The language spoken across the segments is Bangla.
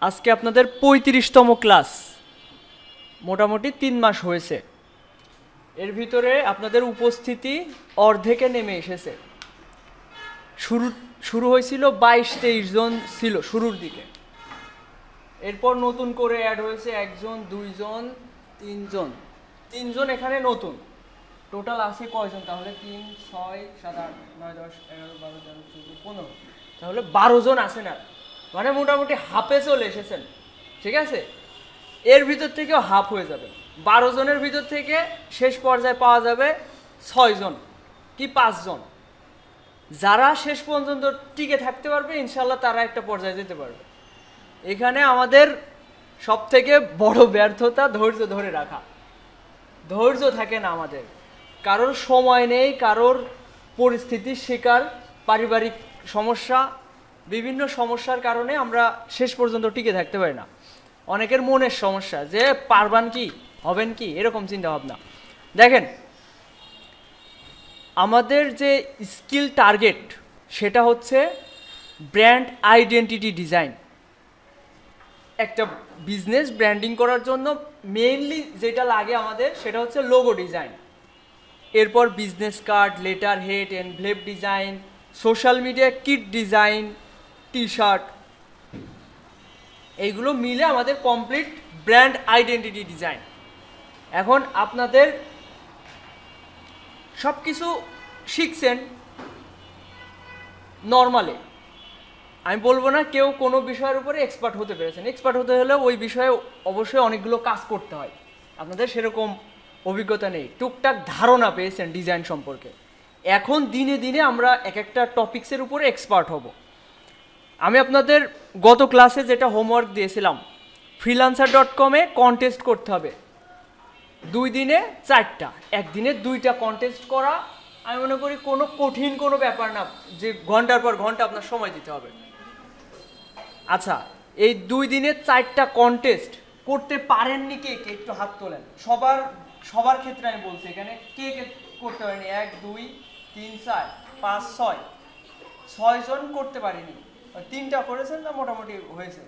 আজকে আপনাদের ৩৫তম ক্লাস, মোটামুটি ৩ মাস হয়েছে। এর ভিতরে আপনাদের উপস্থিতি অর্ধেকে নেমে এসেছে। শুরু হয়েছিল ২২-২৩ জন ছিল শুরুর দিকে, এরপর নতুন করে অ্যাড হয়েছে ১ জন, ২ জন, ৩ জন। ৩ জন এখানে নতুন। টোটাল আছে কয়জন তাহলে? ৩, ৬, ৭, ৮, ৯, ১০, ১১, ১২, ১৩, ১৪, ১৫, তাহলে ১২ জন আছেন। আর মানে মোটামুটি হাফে চলে এসেছেন, ঠিক আছে? এর ভিতর থেকেও হাফ হয়ে যাবে। ১২ জনের ভিতর থেকে শেষ পর্যায়ে পাওয়া যাবে ৬ জন কি ৫ জন। যারা শেষ পর্যন্ত টিকে থাকতে পারবে ইনশাল্লাহ তারা একটা পর্যায়ে যেতে পারবে। এখানে আমাদের সব থেকে বড় ব্যর্থতা ধৈর্য ধরে রাখা। ধৈর্য থাকে না আমাদের, কারোর সময় নেই, কারোর পরিস্থিতির শিকার, পারিবারিক সমস্যা, বিভিন্ন সমস্যার কারণে আমরা শেষ পর্যন্ত টিকে থাকতে পারি না। অনেকের মনের সমস্যা, যে পারবান কি, হবেন কি, এরকম চিন্তা ভাবনা। দেখেন, আমাদের যে স্কিল টার্গেট সেটা হচ্ছে ব্র্যান্ড আইডেন্টিটি ডিজাইন। একটা বিজনেস ব্র্যান্ডিং করার জন্য মেইনলি যেটা লাগে আমাদের সেটা হচ্ছে লোগো ডিজাইন, এরপর business card, letter head, envelope design, social media kit design, T shirt, এইগুলো মিলে আমাদের কমপ্লিট ব্র্যান্ড আইডেন্টিটি ডিজাইন। এখন আপনাদের সব কিছু শিখছেন নর্মালে, আমি বলবো না কেউ কোনো বিষয়ের উপরে এক্সপার্ট হতে পেরেছেন। এক্সপার্ট হতে হলে ওই বিষয়ে অবশ্যই অনেকগুলো কাজ করতে হয়। আপনাদের সেরকম অভিজ্ঞতা নেই, টুকটাক ধারণা পেয়েছেন ডিজাইন সম্পর্কে। এখন দিনে দিনে আমরা এক একটা টপিক্সের উপরে এক্সপার্ট হব। আমি আপনাদের গত ক্লাসে যেটা হোমওয়ার্ক দিয়েছিলাম, freelancer.com-এ কন্টেস্ট করতে হবে 2 দিনে 4টা, একদিনে 2টা কন্টেস্ট করা। আমি মনে করি কোনো কঠিন কোনো ব্যাপার না যে ঘন্টার পর ঘন্টা আপনার সময় দিতে হবে। আচ্ছা, এই 2 দিনে 4টা কন্টেস্ট করতে পারেননি কে কে? একটু হাত তোলেন। সবার ক্ষেত্রে আমি বলছি, এখানে কে কে করতে পারেনি? 1, 2, 3, 4, 5, 6, 6 জন করতে পারেনি। 3টা করেছেন না? মোটামুটি হয়েছে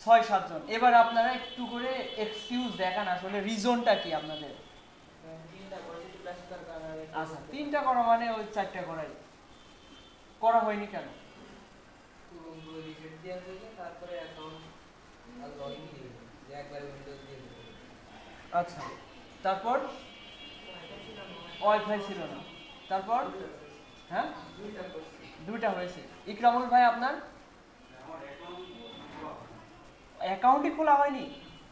6-7 জন। এবার আপনারা একটু করে এক্সকিউজ দেখান, আসলে রিজনটা কি আপনাদের? আচ্ছা, 3টা করা মানে ওই 4টা করা হয়নি কেন? আচ্ছা, তারপর ওয়াইফাই ছিল না, তারপর হ্যাঁ 2টা হয়েছে। ইকরামুল ভাই, আপনার অ্যাকাউন্টই খোলা হয়নি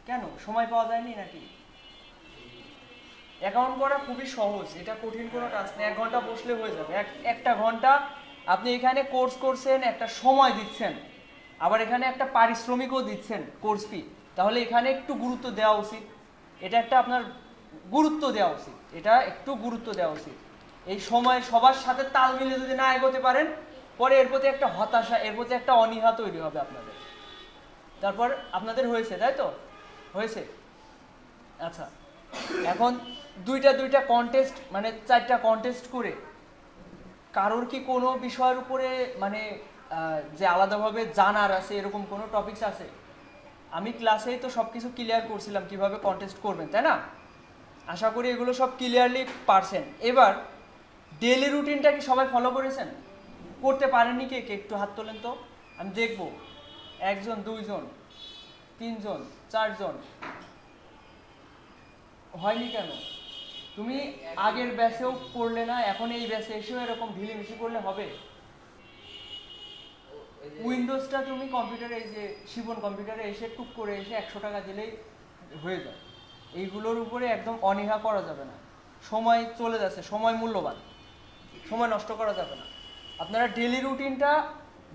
কেন? সময় পাওয়া যায়নি নাকি? অ্যাকাউন্ট করা খুবই সহজ, এটা কঠিন কোনো কাজ নেই। 1 ঘন্টা বসলে হয়ে যাবে। একটা ঘন্টা আপনি এখানে কোর্স করছেন, একটা সময় দিচ্ছেন, আবার এখানে একটা পারিশ্রমিকও দিচ্ছেন কোর্স ফি, তাহলে এখানে একটু গুরুত্ব দেওয়া উচিত। এটা একটা আপনার গুরুত্ব দেওয়া উচিত, এটা একটু গুরুত্ব দেওয়া উচিত। এই সময় সবার সাথে তাল মিলে যদি না এগোতে পারেন, পরে এর প্রতি একটা হতাশা, এর প্রতি একটা অনীহা তৈরি হবে আপনাদের। তারপর আপনাদের হয়েছে, তাই তো? হয়েছে। আচ্ছা, এখন দুইটা কন্টেস্ট, মানে 4টা কন্টেস্ট করে কারোর কি কোনো বিষয়ের উপরে মানে যে আলাদাভাবে জানার আছে এরকম কোনো টপিকস আছে? আমি ক্লাসেই তো সব কিছু ক্লিয়ার করছিলাম কিভাবে কন্টেস্ট করবেন, তাই না? আশা করি এগুলো সব ক্লিয়ারলি পারছেন। এবার ডেইলি রুটিনটা কি সবাই ফলো করেছেন? করতে পারেননি কে কে? একটু হাত তোলেন তো, আমি দেখব। 1 জন, 2 জন, 3 জন, 4 জন। হয়নি কেন? তুমি আগের ব্যাচেও করলে না, এখন এই ব্যাচে এসেও এরকম ঢিলেমিশি করলে হবে? উইন্ডোজটা তুমি কম্পিউটারে, এই যে শিবন কম্পিউটারে এসে টুক করে এসে 100 টাকা দিলেই হয়ে যায়। এইগুলোর উপরে একদম অনীহা করা যাবে না। সময় চলে যাচ্ছে, সময় মূল্যবান, সময় নষ্ট করা যাবে না। আপনারা ডেইলি রুটিনটা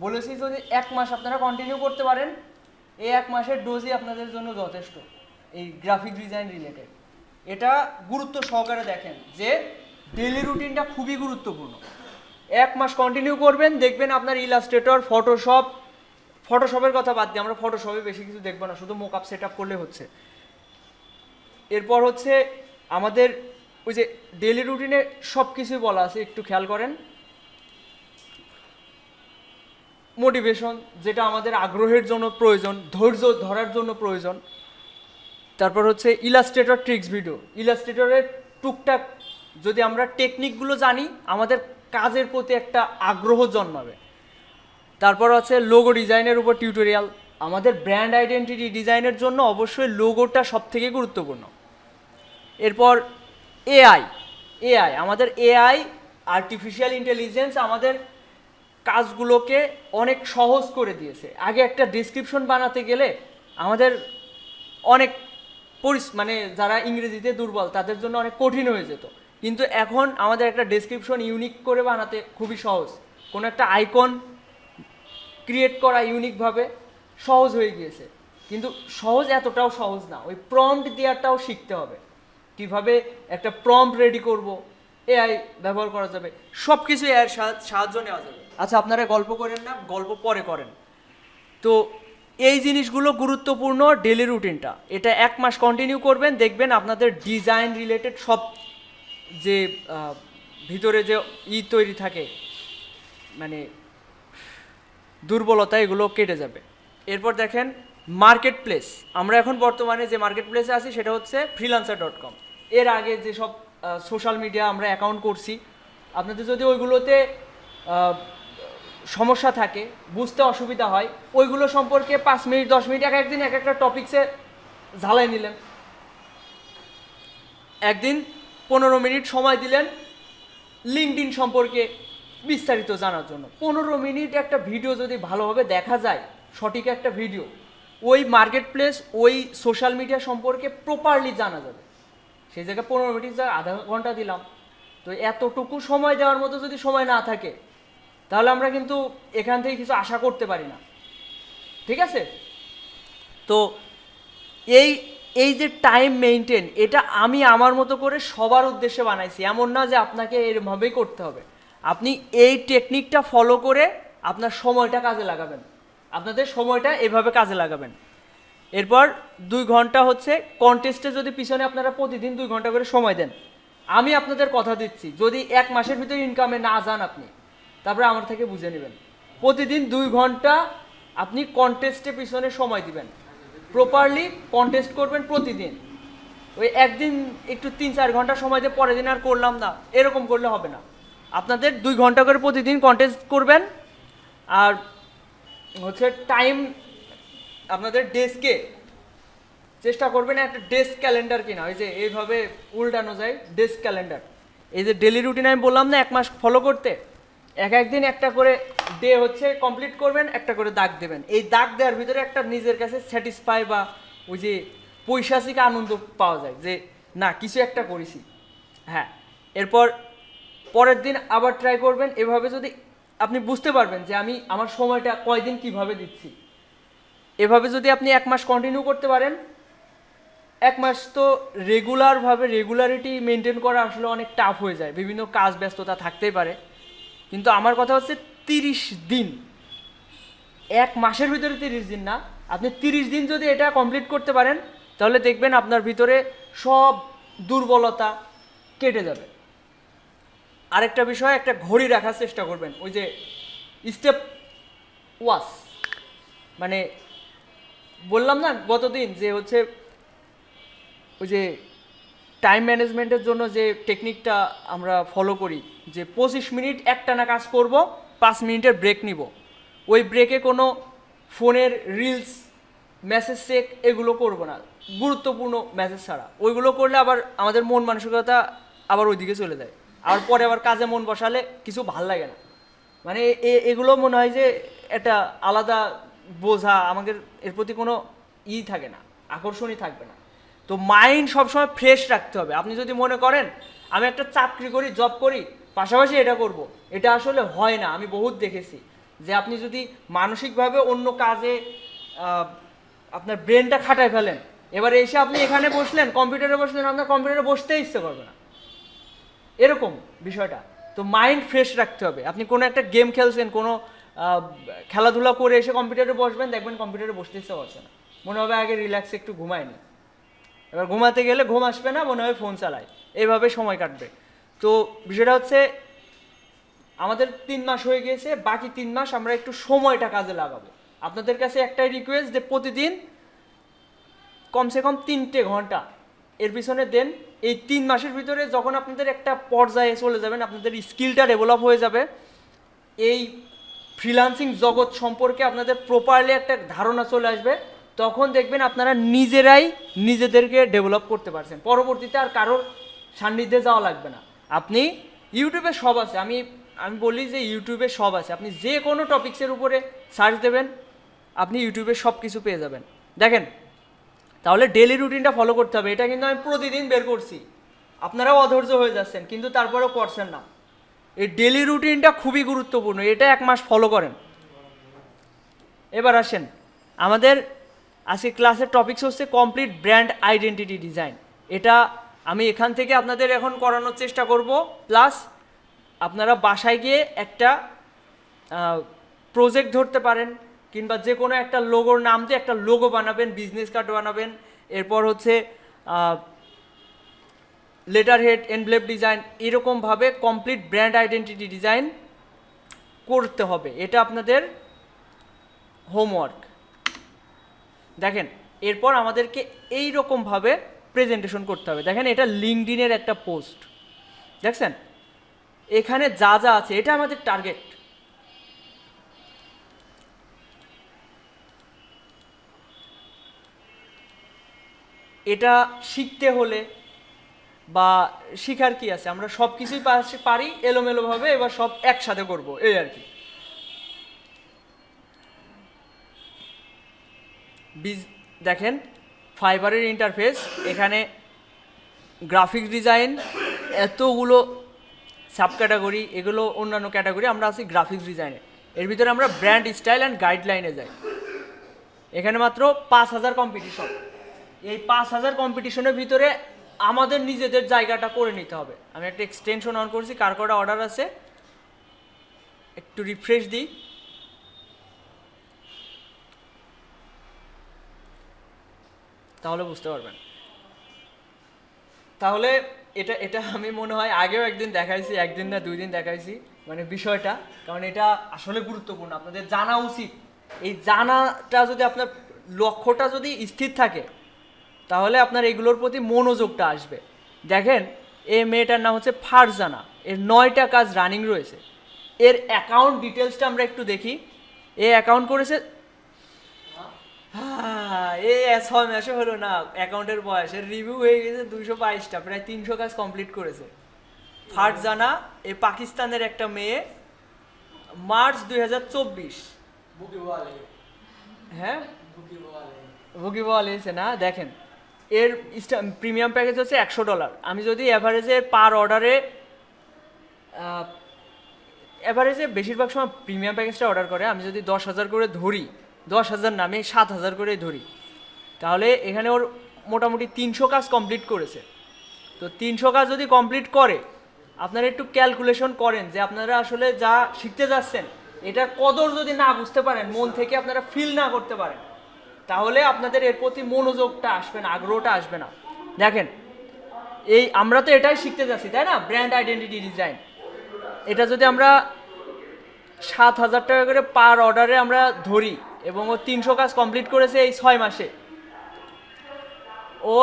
বলেছি যদি 1 মাস আপনারা কন্টিনিউ করতে পারেন, এই 1 মাসের ডোজই আপনাদের জন্য যথেষ্ট। এই গ্রাফিক ডিজাইন রিলেটেড এটা গুরুত্ব সহকারে দেখেন যে ডেইলি রুটিনটা খুবই গুরুত্বপূর্ণ। 1 মাস কন্টিনিউ করবেন, দেখবেন আপনার ইলাস্ট্রেটর, ফটোশপের কথা বাদ দিয়ে, আমরা ফটোশপে বেশি কিছু দেখবো না, শুধু মোকআপ সেট আপ করলে হচ্ছে। এরপর হচ্ছে আমাদের ওই যে ডেইলি রুটিনে সব কিছুই বলা আছে, একটু খেয়াল করেন। মোটিভেশন, যেটা আমাদের আগ্রহের জন্য প্রয়োজন, ধৈর্য ধরার জন্য প্রয়োজন। তারপর হচ্ছে ইলাস্ট্রেটর ট্রিক্স ভিডিও, ইলাস্ট্রেটরের টুকটাক যদি আমরা টেকনিকগুলো জানি আমাদের কাজের প্রতি একটা আগ্রহ জন্মাবে। তারপর আছে লোগো ডিজাইনের উপর টিউটোরিয়াল। আমাদের ব্র্যান্ড আইডেন্টিটি ডিজাইনের জন্য অবশ্যই লোগোটা সবথেকে গুরুত্বপূর্ণ। এরপর এআই, আমাদের এআই আর্টিফিশিয়াল ইন্টেলিজেন্স আমাদের কাজগুলোকে অনেক সহজ করে দিয়েছে। আগে একটা ডেসক্রিপশন বানাতে গেলে আমাদের অনেক মানে যারা ইংরেজিতে দুর্বল তাদের জন্য অনেক কঠিন হয়ে যেত, কিন্তু এখন আমাদের একটা ডেসক্রিপশন ইউনিক করে বানাতে খুবই সহজ। কোনো একটা আইকন ক্রিয়েট করা ইউনিকভাবে সহজ হয়ে গিয়েছে, কিন্তু সহজ এতটাও সহজ না, ওই প্রম্পট দেওয়াটাও শিখতে হবে। কীভাবে একটা প্রম্পট রেডি করব, এআই ব্যবহার করা যাবে, সব কিছু এআইয়ের সাহায্য নেওয়া যাবে। আচ্ছা, আপনারা গল্প করেন না, গল্প পরে করেন। তো এই জিনিসগুলো গুরুত্বপূর্ণ ডেলি রুটিনটা, এটা 1 মাস কন্টিনিউ করবেন, দেখবেন আপনাদের ডিজাইন রিলেটেড সব যে ভিতরে যে তৈরি থাকে মানে দুর্বলতা, এগুলো কেটে যাবে। এরপর দেখেন মার্কেট প্লেস। আমরা এখন বর্তমানে যে মার্কেট প্লেসে আছি সেটা হচ্ছে freelancer.com। এর আগে যেসব সোশ্যাল মিডিয়া আমরা অ্যাকাউন্ট করছি, আপনাদের যদি ওইগুলোতে সমস্যা থাকে, বুঝতে অসুবিধা হয়, ওইগুলো সম্পর্কে 5 মিনিট 10 মিনিট একদিন এক একটা টপিক্সে ঝালাই নিলেন। একদিন 15 মিনিট সময় দিলেন লিঙ্কডইন সম্পর্কে বিস্তারিত জানার জন্য। 15 মিনিট একটা ভিডিও যদি ভালোভাবে দেখা যায়, সঠিক একটা ভিডিও, ওই মার্কেট প্লেস ওই সোশ্যাল মিডিয়া সম্পর্কে প্রপারলি জানা যাবে। সেই জায়গায় 15 মিনিট যা আধা ঘন্টা দিলাম, তো এতটুকু সময় দেওয়ার মতো যদি সময় না থাকে তাহলে আমরা কিন্তু এখান থেকে কিছু আশা করতে পারি না, ঠিক আছে? তো এই যে টাইম মেইনটেন, এটা আমি আমার মতো করে সবার উদ্দেশ্যে বানাইছি, এমন না যে আপনাকে এরভাবেই করতে হবে। আপনি এই টেকনিকটা ফলো করে আপনার সময়টা কাজে লাগাবেন, আপনাদের সময়টা এভাবে কাজে লাগাবেন। এরপর 2 ঘন্টা হচ্ছে কন্টেস্টে, যদি পিছনে আপনারা প্রতিদিন 2 ঘন্টা করে সময় দেন, আমি আপনাদের কথা দিচ্ছি, যদি 1 মাসের ভিতরে ইনকামে না যান আপনি, তারপরে আমার থেকে বুঝে নেবেন। প্রতিদিন 2 ঘন্টা আপনি কন্টেস্টে পিছনে সময় দিবেন, প্রপারলি কন্টেস্ট করবেন প্রতিদিন। ওই একদিন একটু 3-4 ঘন্টা সময় দিয়ে পরের দিন আর করলাম না, এরকম করলে হবে না। আপনাদের 2 ঘন্টা করে প্রতিদিন কন্টেস্ট করবেন। আর হচ্ছে টাইম আপনাদের ডেস্কে চেষ্টা করবেন একটা ডেস্ক ক্যালেন্ডার কিনা, ওই যে এইভাবে উল্টানো যায় ডেস্ক ক্যালেন্ডার। এই যে ডেলি রুটিন আমি বললাম না 1 মাস ফলো করতে, একদিন একটা করে ডে হচ্ছে কমপ্লিট করবেন, একটা করে দাগ দেবেন। এই দাগ দেওয়ার ভিতরে একটা নিজের কাছে স্যাটিসফাই বা ওই যে পৈশাচিক আনন্দ পাওয়া যায় যে না কিছু একটা করেছি। হ্যাঁ, এরপর পরের দিন আবার ট্রাই করবেন। এভাবে যদি আপনি বুঝতে পারবেন যে আমি আমার সময়টা কয়দিন কিভাবে দিচ্ছি, এভাবে যদি আপনি 1 মাস কন্টিনিউ করতে পারেন, 1 মাস তো রেগুলারিটি মেনটেন করা আসলে অনেক টাফ হয়ে যায়, বিভিন্ন কাজ ব্যস্ততা থাকতেই পারে। কিন্তু আমার কথা হচ্ছে 30 দিন, 1 মাসের ভিতরে 30 দিন না, আপনি 30 দিন যদি এটা কমপ্লিট করতে পারেন তাহলে দেখবেন আপনার ভিতরে সব দুর্বলতা কেটে যাবে। আরেকটা বিষয়, একটা ঘড়ি রাখার চেষ্টা করবেন, ওই যে স্টেপ ওয়াচ, মানে বললাম না গতদিন যে হচ্ছে ওই যে টাইম ম্যানেজমেন্টের জন্য যে টেকনিকটা আমরা ফলো করি, যে 25 মিনিট একটানা কাজ করব, 5 মিনিটের ব্রেক নিব। ওই ব্রেকে কোনো ফোনের রিলস, মেসেজ চেক এগুলো করব না, গুরুত্বপূর্ণ মেসেজ ছাড়া। ওইগুলো করলে আবার আমাদের মন মানসিকতা আবার ওইদিকে চলে যায়, আর পরে আবার কাজে মন বসালে কিছু ভাল লাগে না। মানে এগুলো মনে হয় যে একটা আলাদা বোঝা, আমাদের এর প্রতি কোনো থাকে না, আকর্ষণই থাকবে না। তো মাইন্ড সবসময় ফ্রেশ রাখতে হবে। আপনি যদি মনে করেন আমি একটা চাকরি করি, জব করি, পাশাপাশি এটা করব, এটা আসলে হয় না। আমি বহুত দেখেছি যে আপনি যদি মানসিকভাবে অন্য কাজে আপনার ব্রেনটা খাটায় ফেলেন, এবার এসে আপনি এখানে বসলেন, কম্পিউটারে বসলেন, আপনার কম্পিউটারে বসতেই ইচ্ছে করবে না, এরকম বিষয়টা। তো মাইন্ড ফ্রেশ রাখতে হবে। আপনি কোনো একটা গেম খেলছেন, কোনো খেলাধুলা করে এসে কম্পিউটারে বসবেন, দেখবেন কম্পিউটারে বসতে ইচ্ছে করছে না, মনে হবে আগে রিল্যাক্সে একটু ঘুমায়নি। এবার ঘুমাতে গেলে ঘুম আসবে না, মনে হয় ফোন চালায়, এইভাবে সময় কাটবে। তো বিষয়টা হচ্ছে আমাদের 3 মাস হয়ে গিয়েছে, বাকি 3 মাস আমরা একটু সময়টা কাজে লাগাবো। আপনাদের কাছে একটাই রিকোয়েস্ট যে প্রতিদিন কমসে কম 3টে ঘন্টা এর পিছনে দেন। এই 3 মাসের ভিতরে যখন আপনাদের একটা পর্যায়ে চলে যাবেন, আপনাদের স্কিলটা ডেভেলপ হয়ে যাবে, এই ফ্রিল্যান্সিং জগৎ সম্পর্কে আপনাদের প্রপারলি একটা ধারণা চলে আসবে, তখন দেখবেন আপনারা নিজেরাই নিজেদেরকে ডেভেলপ করতে পারছেন। পরবর্তীতে আর কারোর সান্নিধ্যে যাওয়া লাগবে না। আপনি ইউটিউবে সব আছে, আমি বলি যে ইউটিউবে সব আছে, আপনি যে কোনো টপিক্সের উপরে সার্চ দেবেন, আপনি ইউটিউবে সব কিছু পেয়ে যাবেন। দেখেন, তাহলে ডেলি রুটিনটা ফলো করতে হবে। এটা কিন্তু আমি প্রতিদিন বের করছি, আপনারাও অধৈর্য হয়ে যাচ্ছেন কিন্তু তারপরেও করছেন না। এই ডেলি রুটিনটা খুবই গুরুত্বপূর্ণ, এটা 1 মাস ফলো করেন। এবার আসেন, আমাদের আজকে ক্লাসের টপিকস হচ্ছে কমপ্লিট ব্র্যান্ড আইডেন্টিটি ডিজাইন। এটা আমি এখান থেকে আপনাদের এখন করানোর চেষ্টা করব, প্লাস আপনারা বাসায় গিয়ে একটা প্রজেক্ট ধরতে পারেন, কিংবা যে কোনো একটা লোগোর নাম দিয়ে একটা লোগো বানাবেন, বিজনেস কার্ড বানাবেন, এরপর হচ্ছে লেটার হেড, এনভেলপ ডিজাইন, এরকমভাবে কমপ্লিট ব্র্যান্ড আইডেন্টিটি ডিজাইন করতে হবে। এটা আপনাদের হোমওয়ার্ক। দেখেন, এরপর আমাদেরকে এই রকমভাবে প্রেজেন্টেশন করতে হবে। দেখেন, এটা লিঙ্কডইনের একটা পোস্ট, দেখছেন এখানে যা যা আছে, এটা আমাদের টার্গেট। এটা শিখতে হলে বা শিখার কি আছে, আমরা সব কিছুই পারি এলোমেলোভাবে, এবার সব একসাথে করব, এই আর কি। দেখেন, ফাইবারের ইন্টারফেস, এখানে গ্রাফিক্স ডিজাইন, এতগুলো সাব ক্যাটাগরি, এগুলো অন্যান্য ক্যাটাগরি, আমরা আছি গ্রাফিক্স ডিজাইনে। এর ভিতরে আমরা ব্র্যান্ড স্টাইল অ্যান্ড গাইডলাইনে যাই। এখানে মাত্র 5000 কম্পিটিশন। এই 5000 কম্পিটিশনের ভিতরে আমাদের নিজেদের জায়গাটা করে নিতে হবে। আমি একটা এক্সটেনশন অন করছি, কার কটা অর্ডার আছে একটু রিফ্রেশ দিই। তাহলে বুঝতে পারবেন। তাহলে এটা আমি মনে হয় আগেও একদিন দেখাইছি, একদিন না 2 দিন দেখাইছি, মানে বিষয়টা, কারণ এটা আসলে গুরুত্বপূর্ণ, আপনাদের জানা উচিত। এই জানাটা যদি আপনার লক্ষ্যটা যদি স্থির থাকে, তাহলে আপনার এগুলোর প্রতি মনোযোগটা আসবে। দেখেন, এই মেয়েটার নাম হচ্ছে ফারজানা, এর 9টা কাজ রানিং রয়েছে। এর অ্যাকাউন্ট ডিটেলসটা আমরা একটু দেখি। এ অ্যাকাউন্ট করেছে, এই 6 মাসে হলো না অ্যাকাউন্টের বয়স, এর রিভিউ হয়ে গেছে 222টা, প্রায় 300 কাজ কমপ্লিট করেছে। ফারজানা এ পাকিস্তানের একটা মেয়ে, মার্চ 2024। হ্যাঁ, ভুগিবল এসে না। দেখেন, এর প্রিমিয়াম প্যাকেজ হচ্ছে $100। আমি যদি অ্যাভারেজে পার অর্ডারে, অ্যাভারেজে বেশিরভাগ সময় প্রিমিয়াম প্যাকেজটা অর্ডার করে, আমি যদি 10,000 করে ধরি, 10,000 না, আমি 7,000 করে ধরি, তাহলে এখানে ওর মোটামুটি 300 কাজ কমপ্লিট করেছে। তো 300 কাজ যদি কমপ্লিট করে, আপনারা একটু ক্যালকুলেশন করেন যে আপনারা আসলে যা শিখতে যাচ্ছেন এটার কদর যদি না বুঝতে পারেন, মন থেকে আপনারা ফিল না করতে পারেন, তাহলে আপনাদের এর প্রতি মনোযোগটা আসবে না, আগ্রহটা আসবে না। দেখেন, এই আমরা তো এটাই শিখতে যাচ্ছি, তাই না, ব্র্যান্ড আইডেন্টিটি ডিজাইন। এটা যদি আমরা 7,000 টাকা করে পার অর্ডারে আমরা ধরি, এবং ও 300 কাজ কমপ্লিট করেছে এই 6 মাসে, ও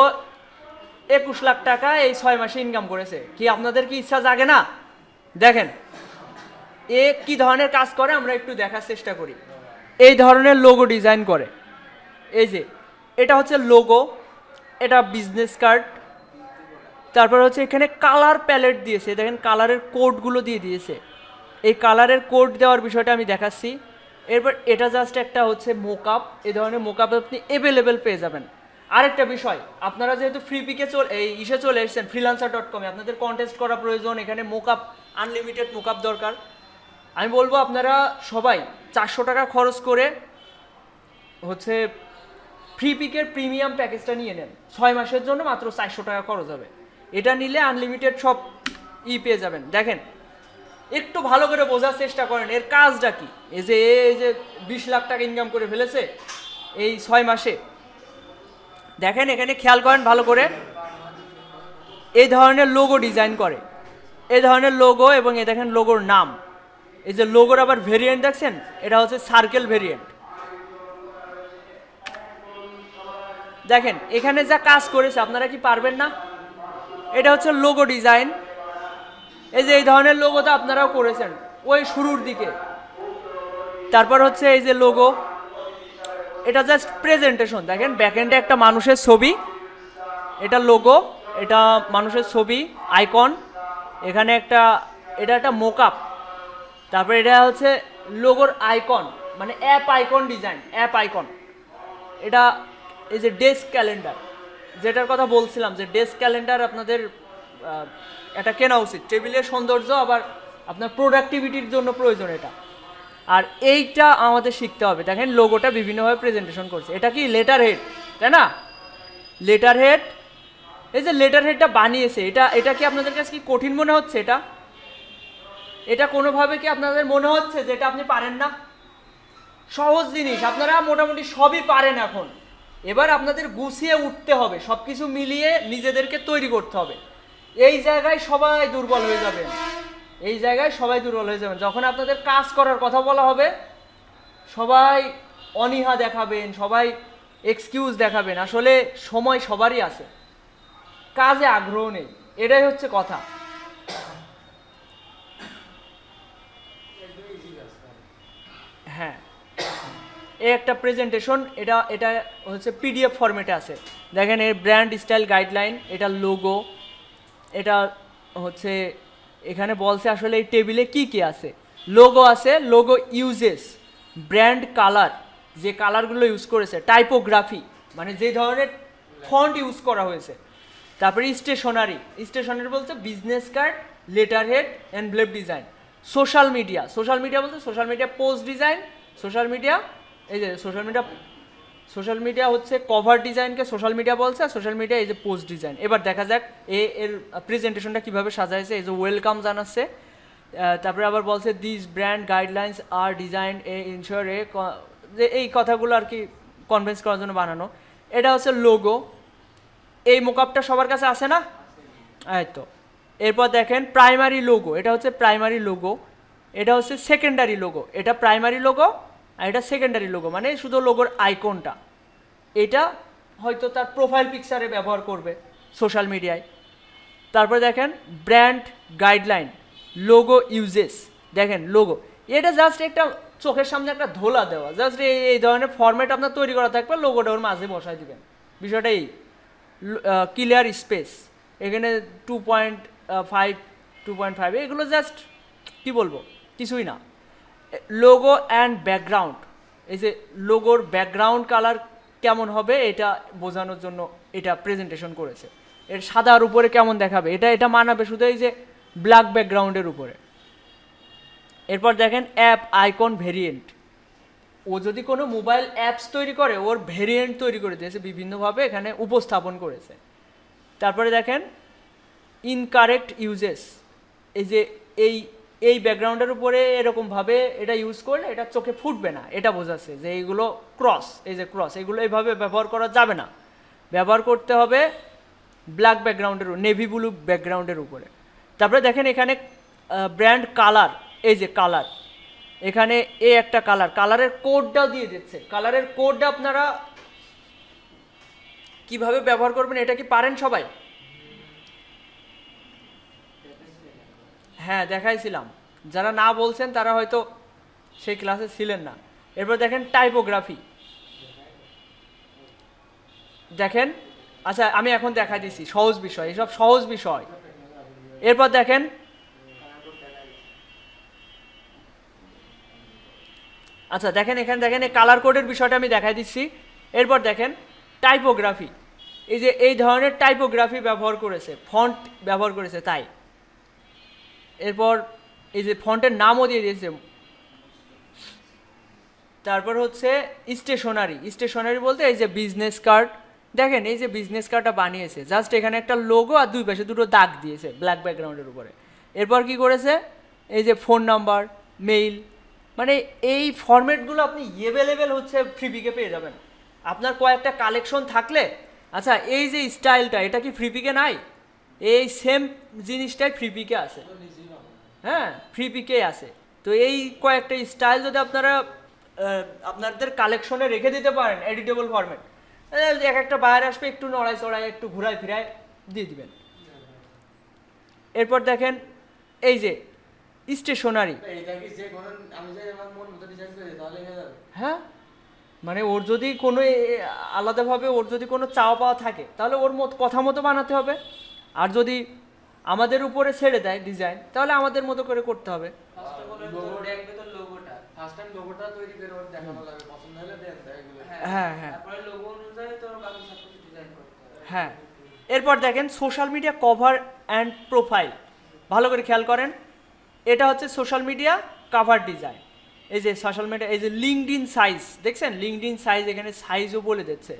21 লাখ টাকা এই 6 মাসে ইনকাম করেছে। কি আপনাদের কি ইচ্ছা জাগে না? দেখেন, এ কি ধরনের কাজ করে আমরা একটু দেখার চেষ্টা করি। এই ধরনের লোগো ডিজাইন করে। এই যে এটা হচ্ছে লোগো, এটা বিজনেস কার্ড, তারপর হচ্ছে এখানে কালার প্যালেট দিয়েছে, দেখেন কালারের কোডগুলো দিয়ে দিয়েছে। এই কালারের কোড দেওয়ার বিষয়টা আমি দেখাচ্ছি। এরপর এটা জাস্ট একটা হচ্ছে মোকআপ, এই ধরনের মোকআপ আপনি অ্যাভেলেবেল পেয়ে যাবেন। আরেকটা বিষয়, আপনারা যেহেতু ফ্রি পিকে চলে এসেছেন freelancer.com-এ, আপনাদের কন্টেস্ট করা প্রয়োজন, এখানে মোকআপ আনলিমিটেড মোকআপ দরকার। আমি বলবো আপনারা সবাই 400 টাকা খরচ করে হচ্ছে ফ্রি পিকের প্রিমিয়াম প্যাকেজটা নিয়ে নেন। 6 মাসের জন্য মাত্র 400 টাকা খরচ হবে। এটা নিলে আনলিমিটেড সব পেয়ে যাবেন। দেখেন, একটু ভালো করে বোঝার চেষ্টা করেন এর কাজটা কি। এই যে 20 লাখ টাকা ইনকাম করে ফেলেছে এই 6 মাসে। দেখেন, এখানে খেয়াল করেন ভালো করে, এই ধরনের লোগো ডিজাইন করে, এই ধরনের লোগো, এবং এ দেখেন লোগোর নাম, এই যে লোগোর আবার ভেরিয়েন্ট দেখছেন, এটা হচ্ছে সার্কেল ভেরিয়েন্ট। দেখেন এখানে যা কাজ করেছে আপনারা কি পারবেন না? এটা হচ্ছে লোগো ডিজাইন। এই যে এই ধরনের লোগোটা আপনারাও করেছেন ওই শুরুর দিকে। তারপর হচ্ছে এই যে লোগো, এটা জাস্ট প্রেজেন্টেশন। দেখেন ব্যাকএন্ডে একটা মানুষের ছবি, এটা লোগো, এটা মানুষের ছবি আইকন। এখানে একটা, এটা একটা মোকআপ। তারপরে এটা হচ্ছে লোগোর আইকন, মানে app icon design, app icon. এটা এই যে ডেস্ক ক্যালেন্ডার, যেটার কথা বলছিলাম যে ডেস্ক ক্যালেন্ডার আপনাদের এটা কেনা উচিত। টেবিলের সৌন্দর্য আবার আপনার প্রোডাক্টিভিটির জন্য প্রয়োজন এটা। আর এইটা আমাদের শিখতে হবে। দেখেন লোগোটা বিভিন্নভাবে প্রেজেন্টেশন করছে। এটা কি লেটার হেড, তাই না? লেটার হেড, এই যে লেটার হেডটা বানিয়েছে, এটা কি আপনাদের কাছে কি কঠিন মনে হচ্ছে? এটা কোনোভাবে কি আপনাদের মনে হচ্ছে যে এটা আপনি পারেন না? সহজ জিনিস, আপনারা মোটামুটি সবই পারেন এখন। এবার আপনাদের গুছিয়ে উঠতে হবে, সব কিছু মিলিয়ে নিজেদেরকে তৈরি করতে হবে। এই জায়গায় সবাই দুর্বল হয়ে যাবেন, এই জায়গায় সবাই দুর্বল হয়ে যাবেন। যখন আপনাদের কাজ করার কথা বলা হবে সবাই অনীহা দেখাবেন, সবাই এক্সকিউজ দেখাবেন। আসলে সময় সবারই আছে, কাজে আগ্রহ নেই, এটাই হচ্ছে কথা। হ্যাঁ, এই একটা প্রেজেন্টেশন, এটা হচ্ছে পিডিএফ ফরম্যাটে আছে। দেখেন এর ব্র্যান্ড স্টাইল গাইডলাইন, এটা লোগো, এটা হচ্ছে এখানে বলছে আসলে এই টেবিলে কি কি আছে। লোগো আছে, লোগো ইউজেস, ব্র্যান্ড কালার, যে কালারগুলো ইউজ করেছে, টাইপোগ্রাফি মানে যে ধরনের ফন্ট ইউজ করা হয়েছে। তারপরে স্টেশনারি বলতে business card, letter head, envelope design. Social media বলতে social media post design, social media, এই যে সোশ্যাল মিডিয়া হচ্ছে কভার ডিজাইনকে সোশ্যাল মিডিয়া বলছে, আর সোশ্যাল মিডিয়া এই যে পোস্ট ডিজাইন। এবার দেখা যাক এর প্রেজেন্টেশনটা কীভাবে সাজাইছে। এই যে ওয়েলকাম জানাচ্ছে, তারপরে আবার বলছে দিস ব্র্যান্ড গাইডলাইন্স আর ডিজাইন এ ইনশিওর যে এই কথাগুলো আর কি কনভিন্স করার জন্য বানানো। এটা হচ্ছে লোগো। এই মোকআপটা সবার কাছে আছে না? এই তো। এরপর দেখেন প্রাইমারি লোগো, এটা হচ্ছে প্রাইমারি লোগো, এটা হচ্ছে সেকেন্ডারি লোগো। এটা প্রাইমারি লোগো আর এটা সেকেন্ডারি লোগো, মানে শুধু লোগোর আইকনটা। এটা হয়তো তার প্রোফাইল পিকচারে ব্যবহার করবে সোশ্যাল মিডিয়ায়। তারপরে দেখেন ব্র্যান্ড গাইডলাইন, লোগো ইউজেস। দেখেন লোগো, এটা জাস্ট একটা চোখের সামনে একটা ধোলা দেওয়া, জাস্ট এই ধরনের ফরম্যাট আপনার তৈরি করা থাকবে, লোগোটা ওর মাঝে বসাই দিবেন। বিষয়টা এই ক্লিয়ার স্পেস, এখানে 2.5 এগুলো জাস্ট কি বলবো, কিছুই না। লোগো অ্যান্ড ব্যাকগ্রাউন্ড, এই যে লোগোর ব্যাকগ্রাউন্ড কালার কেমন হবে এটা বোঝানোর জন্য এটা প্রেজেন্টেশন করেছে। এর সাদার উপরে কেমন দেখাবে, এটা মানাবে শুধু এই যে ব্ল্যাক ব্যাকগ্রাউন্ডের উপরে। এরপর দেখেন অ্যাপ আইকন ভেরিয়েন্ট, ও যদি কোনো মোবাইল অ্যাপস তৈরি করে ওর ভেরিয়েন্ট তৈরি করে দিয়েছে, বিভিন্নভাবে এখানে উপস্থাপন করেছে। তারপরে দেখেন ইনকারেক্ট ইউজেস, এই যে এই ব্যাকগ্রাউন্ডের উপরে এরকমভাবে এটা ইউজ করলে এটা চোখে ফুটবে না, এটা বোঝাচ্ছে যে এইগুলো ক্রস, এই যে ক্রস, এগুলো এইভাবে ব্যবহার করা যাবে না, ব্যবহার করতে হবে ব্ল্যাক ব্যাকগ্রাউন্ডের, নেভি ব্লু ব্যাকগ্রাউন্ডের উপরে। তারপরে দেখেন এখানে ব্র্যান্ড কালার, এই যে কালার, এখানে একটা কালারের কোডটাও দিয়ে দিচ্ছে। কালারের কোডটা আপনারা কিভাবে ব্যবহার করবেন এটা কি পারেন সবাই? হ্যাঁ দেখাইছিলাম, যারা না বলছেন তারা হয়তো সেই ক্লাসে ছিলেন না। এরপর দেখেন টাইপোগ্রাফি, দেখেন, আচ্ছা আমি এখন দেখাই দিচ্ছি সহজ বিষয়, এসব সহজ বিষয়। এরপর দেখেন আচ্ছা দেখেন এখানে দেখেন এই কালার কোডের বিষয়টা আমি দেখাই দিচ্ছি। এরপর দেখেন টাইপোগ্রাফি, এই যে এই ধরনের টাইপোগ্রাফি ব্যবহার করেছে, ফন্ট ব্যবহার করেছে তাই। এরপর এই যে ফন্টের নামও দিয়ে দিয়েছে। তারপর হচ্ছে স্টেশনারি বলতে এই যে বিজনেস কার্ড, দেখেন এই যে বিজনেস কার্ডটা বানিয়েছে, জাস্ট এখানে একটা লোগো আর দুই পাশে দুটো দাগ দিয়েছে ব্ল্যাক ব্যাকগ্রাউন্ডের উপরে। এরপর কি করেছে, এই যে ফোন নাম্বার, মেইল, মানে এই ফরম্যাটগুলো আপনি অ্যাভেলেবেল হচ্ছে ফ্রিপিকে পেয়ে যাবেন। আপনার কয়েকটা কালেকশন থাকলে, আচ্ছা এই যে স্টাইলটা এটা কি ফ্রিপিকে নাই? এই সেম জিনিসটাই ফ্রিপিকে আছে, হ্যাঁ ফ্রিপিকে আছে। তো এই কয়েকটা স্টাইল যদি আপনারা আপনাদের কালেকশনে রেখে দিতে পারেন এডিটেবল ফরম্যাট, এক একটা বায়ার আসবে, একটু নড়াই চড়াই একটু ঘুরায় ফিরায় দিয়ে দিবেন। এরপর দেখেন এই যে স্টেশনারি, হ্যাঁ মানে ওর যদি কোনো আলাদাভাবে ওর যদি কোনো চাওয়া পাওয়া থাকে তাহলে ওর কথা মতো বানাতে হবে, আর যদি আমাদের উপরে ছেড়ে দেয় ডিজাইন তাহলে আমাদের মতো করে করতে হবে। হ্যাঁ হ্যাঁ হ্যাঁ। এরপর দেখেন social media cover and profile, ভালো করে খেয়াল করেন, এটা হচ্ছে সোশ্যাল মিডিয়া কভার ডিজাইন। এই যে সোশ্যাল মিডিয়া, এই যে লিঙ্কডইন সাইজ দেখছেন, লিঙ্কডইন সাইজ এখানে সাইজও বলে দিচ্ছে।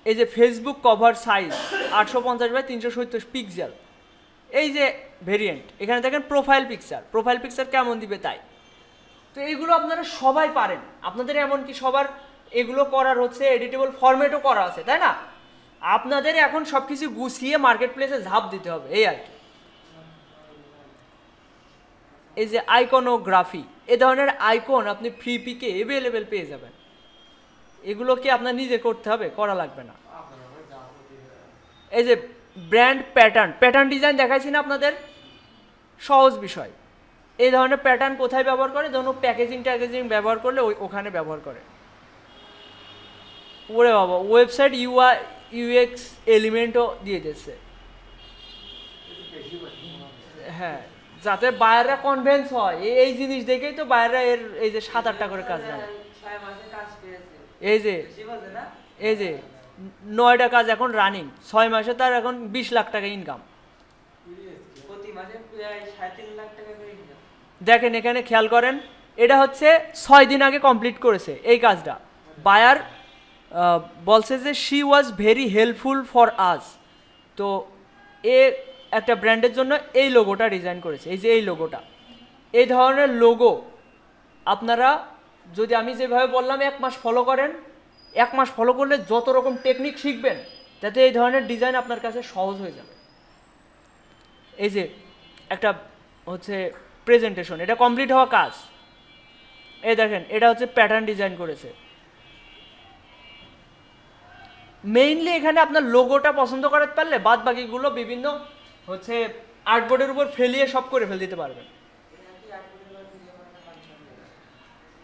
এই যে Facebook cover size 850x370 pixel, এই যে ভেরিয়েন্ট এখানে দেখেন প্রোফাইল পিকচার কেমন দিবে তাই। তো এইগুলো আপনারা সবাই পারেন, আপনাদের এমনকি সবার এগুলো করার হচ্ছে এডিটেবল ফরম্যাটও করা আছে, তাই না? আপনাদের এখন সব কিছু গুছিয়ে মার্কেট প্লেসে ঝাঁপ দিতে হবে, এই আর কি। এই যে আইকনোগ্রাফি, এ ধরনের আইকন আপনি ফ্রি পিকে অ্যাভেলেবেল পেয়ে যাবেন। এগুলো কি আপনার নিজে করতে হবে, করা লাগবে না। এই যে ব্র্যান্ড প্যাটার্ন ডিজাইন দেখাইছি না আপনাদের, সহজ বিষয়। এই ধরনের প্যাটার্ন কোথায় ব্যবহার করে, ধরুন প্যাকেজিং ব্যবহার করলে ওখানে ব্যবহার করে। ওরে বাবা, ওয়েবসাইট ইউএক্স এলিমেন্টও দিয়ে দিচ্ছে, হ্যাঁ, যাতে বায়াররা কনভিন্স হয়। এই জিনিস দেখেই তো বায়াররা এর এই যে 7-8টা করে কাজ নেয়। এই যে 9টা কাজ এখন রানিং, 6 মাসে তার এখন 20 লাখ টাকা ইনকাম। দেখেন এখানে খেয়াল করেন, এটা হচ্ছে 6 দিন আগে কমপ্লিট করেছে এই কাজটা। বায়ার বলছে যে she was very helpful for us. তো এ একটা ব্র্যান্ডের জন্য এই লোগোটা ডিজাইন করেছে, এই যে এই লোগোটা। এই ধরনের লোগো আপনারা যদি আমি যেভাবে বললাম 1 মাস ফলো করেন, 1 মাস ফলো করলে যত রকম টেকনিক শিখবেন যাতে এই ধরনের ডিজাইন আপনার কাছে সহজ হয়ে যাবে। এই যে একটা হচ্ছে প্রেজেন্টেশন, এটা কমপ্লিট হওয়া কাজ। এই দেখেন এটা হচ্ছে প্যাটার্ন ডিজাইন করেছে। মেইনলি এখানে আপনার লোগোটা পছন্দ করতে পারলে বাদ বাকিগুলো বিভিন্ন হচ্ছে আর্টবোর্ডের উপর ফেলিয়ে সব করে ফেল দিতে পারবেন।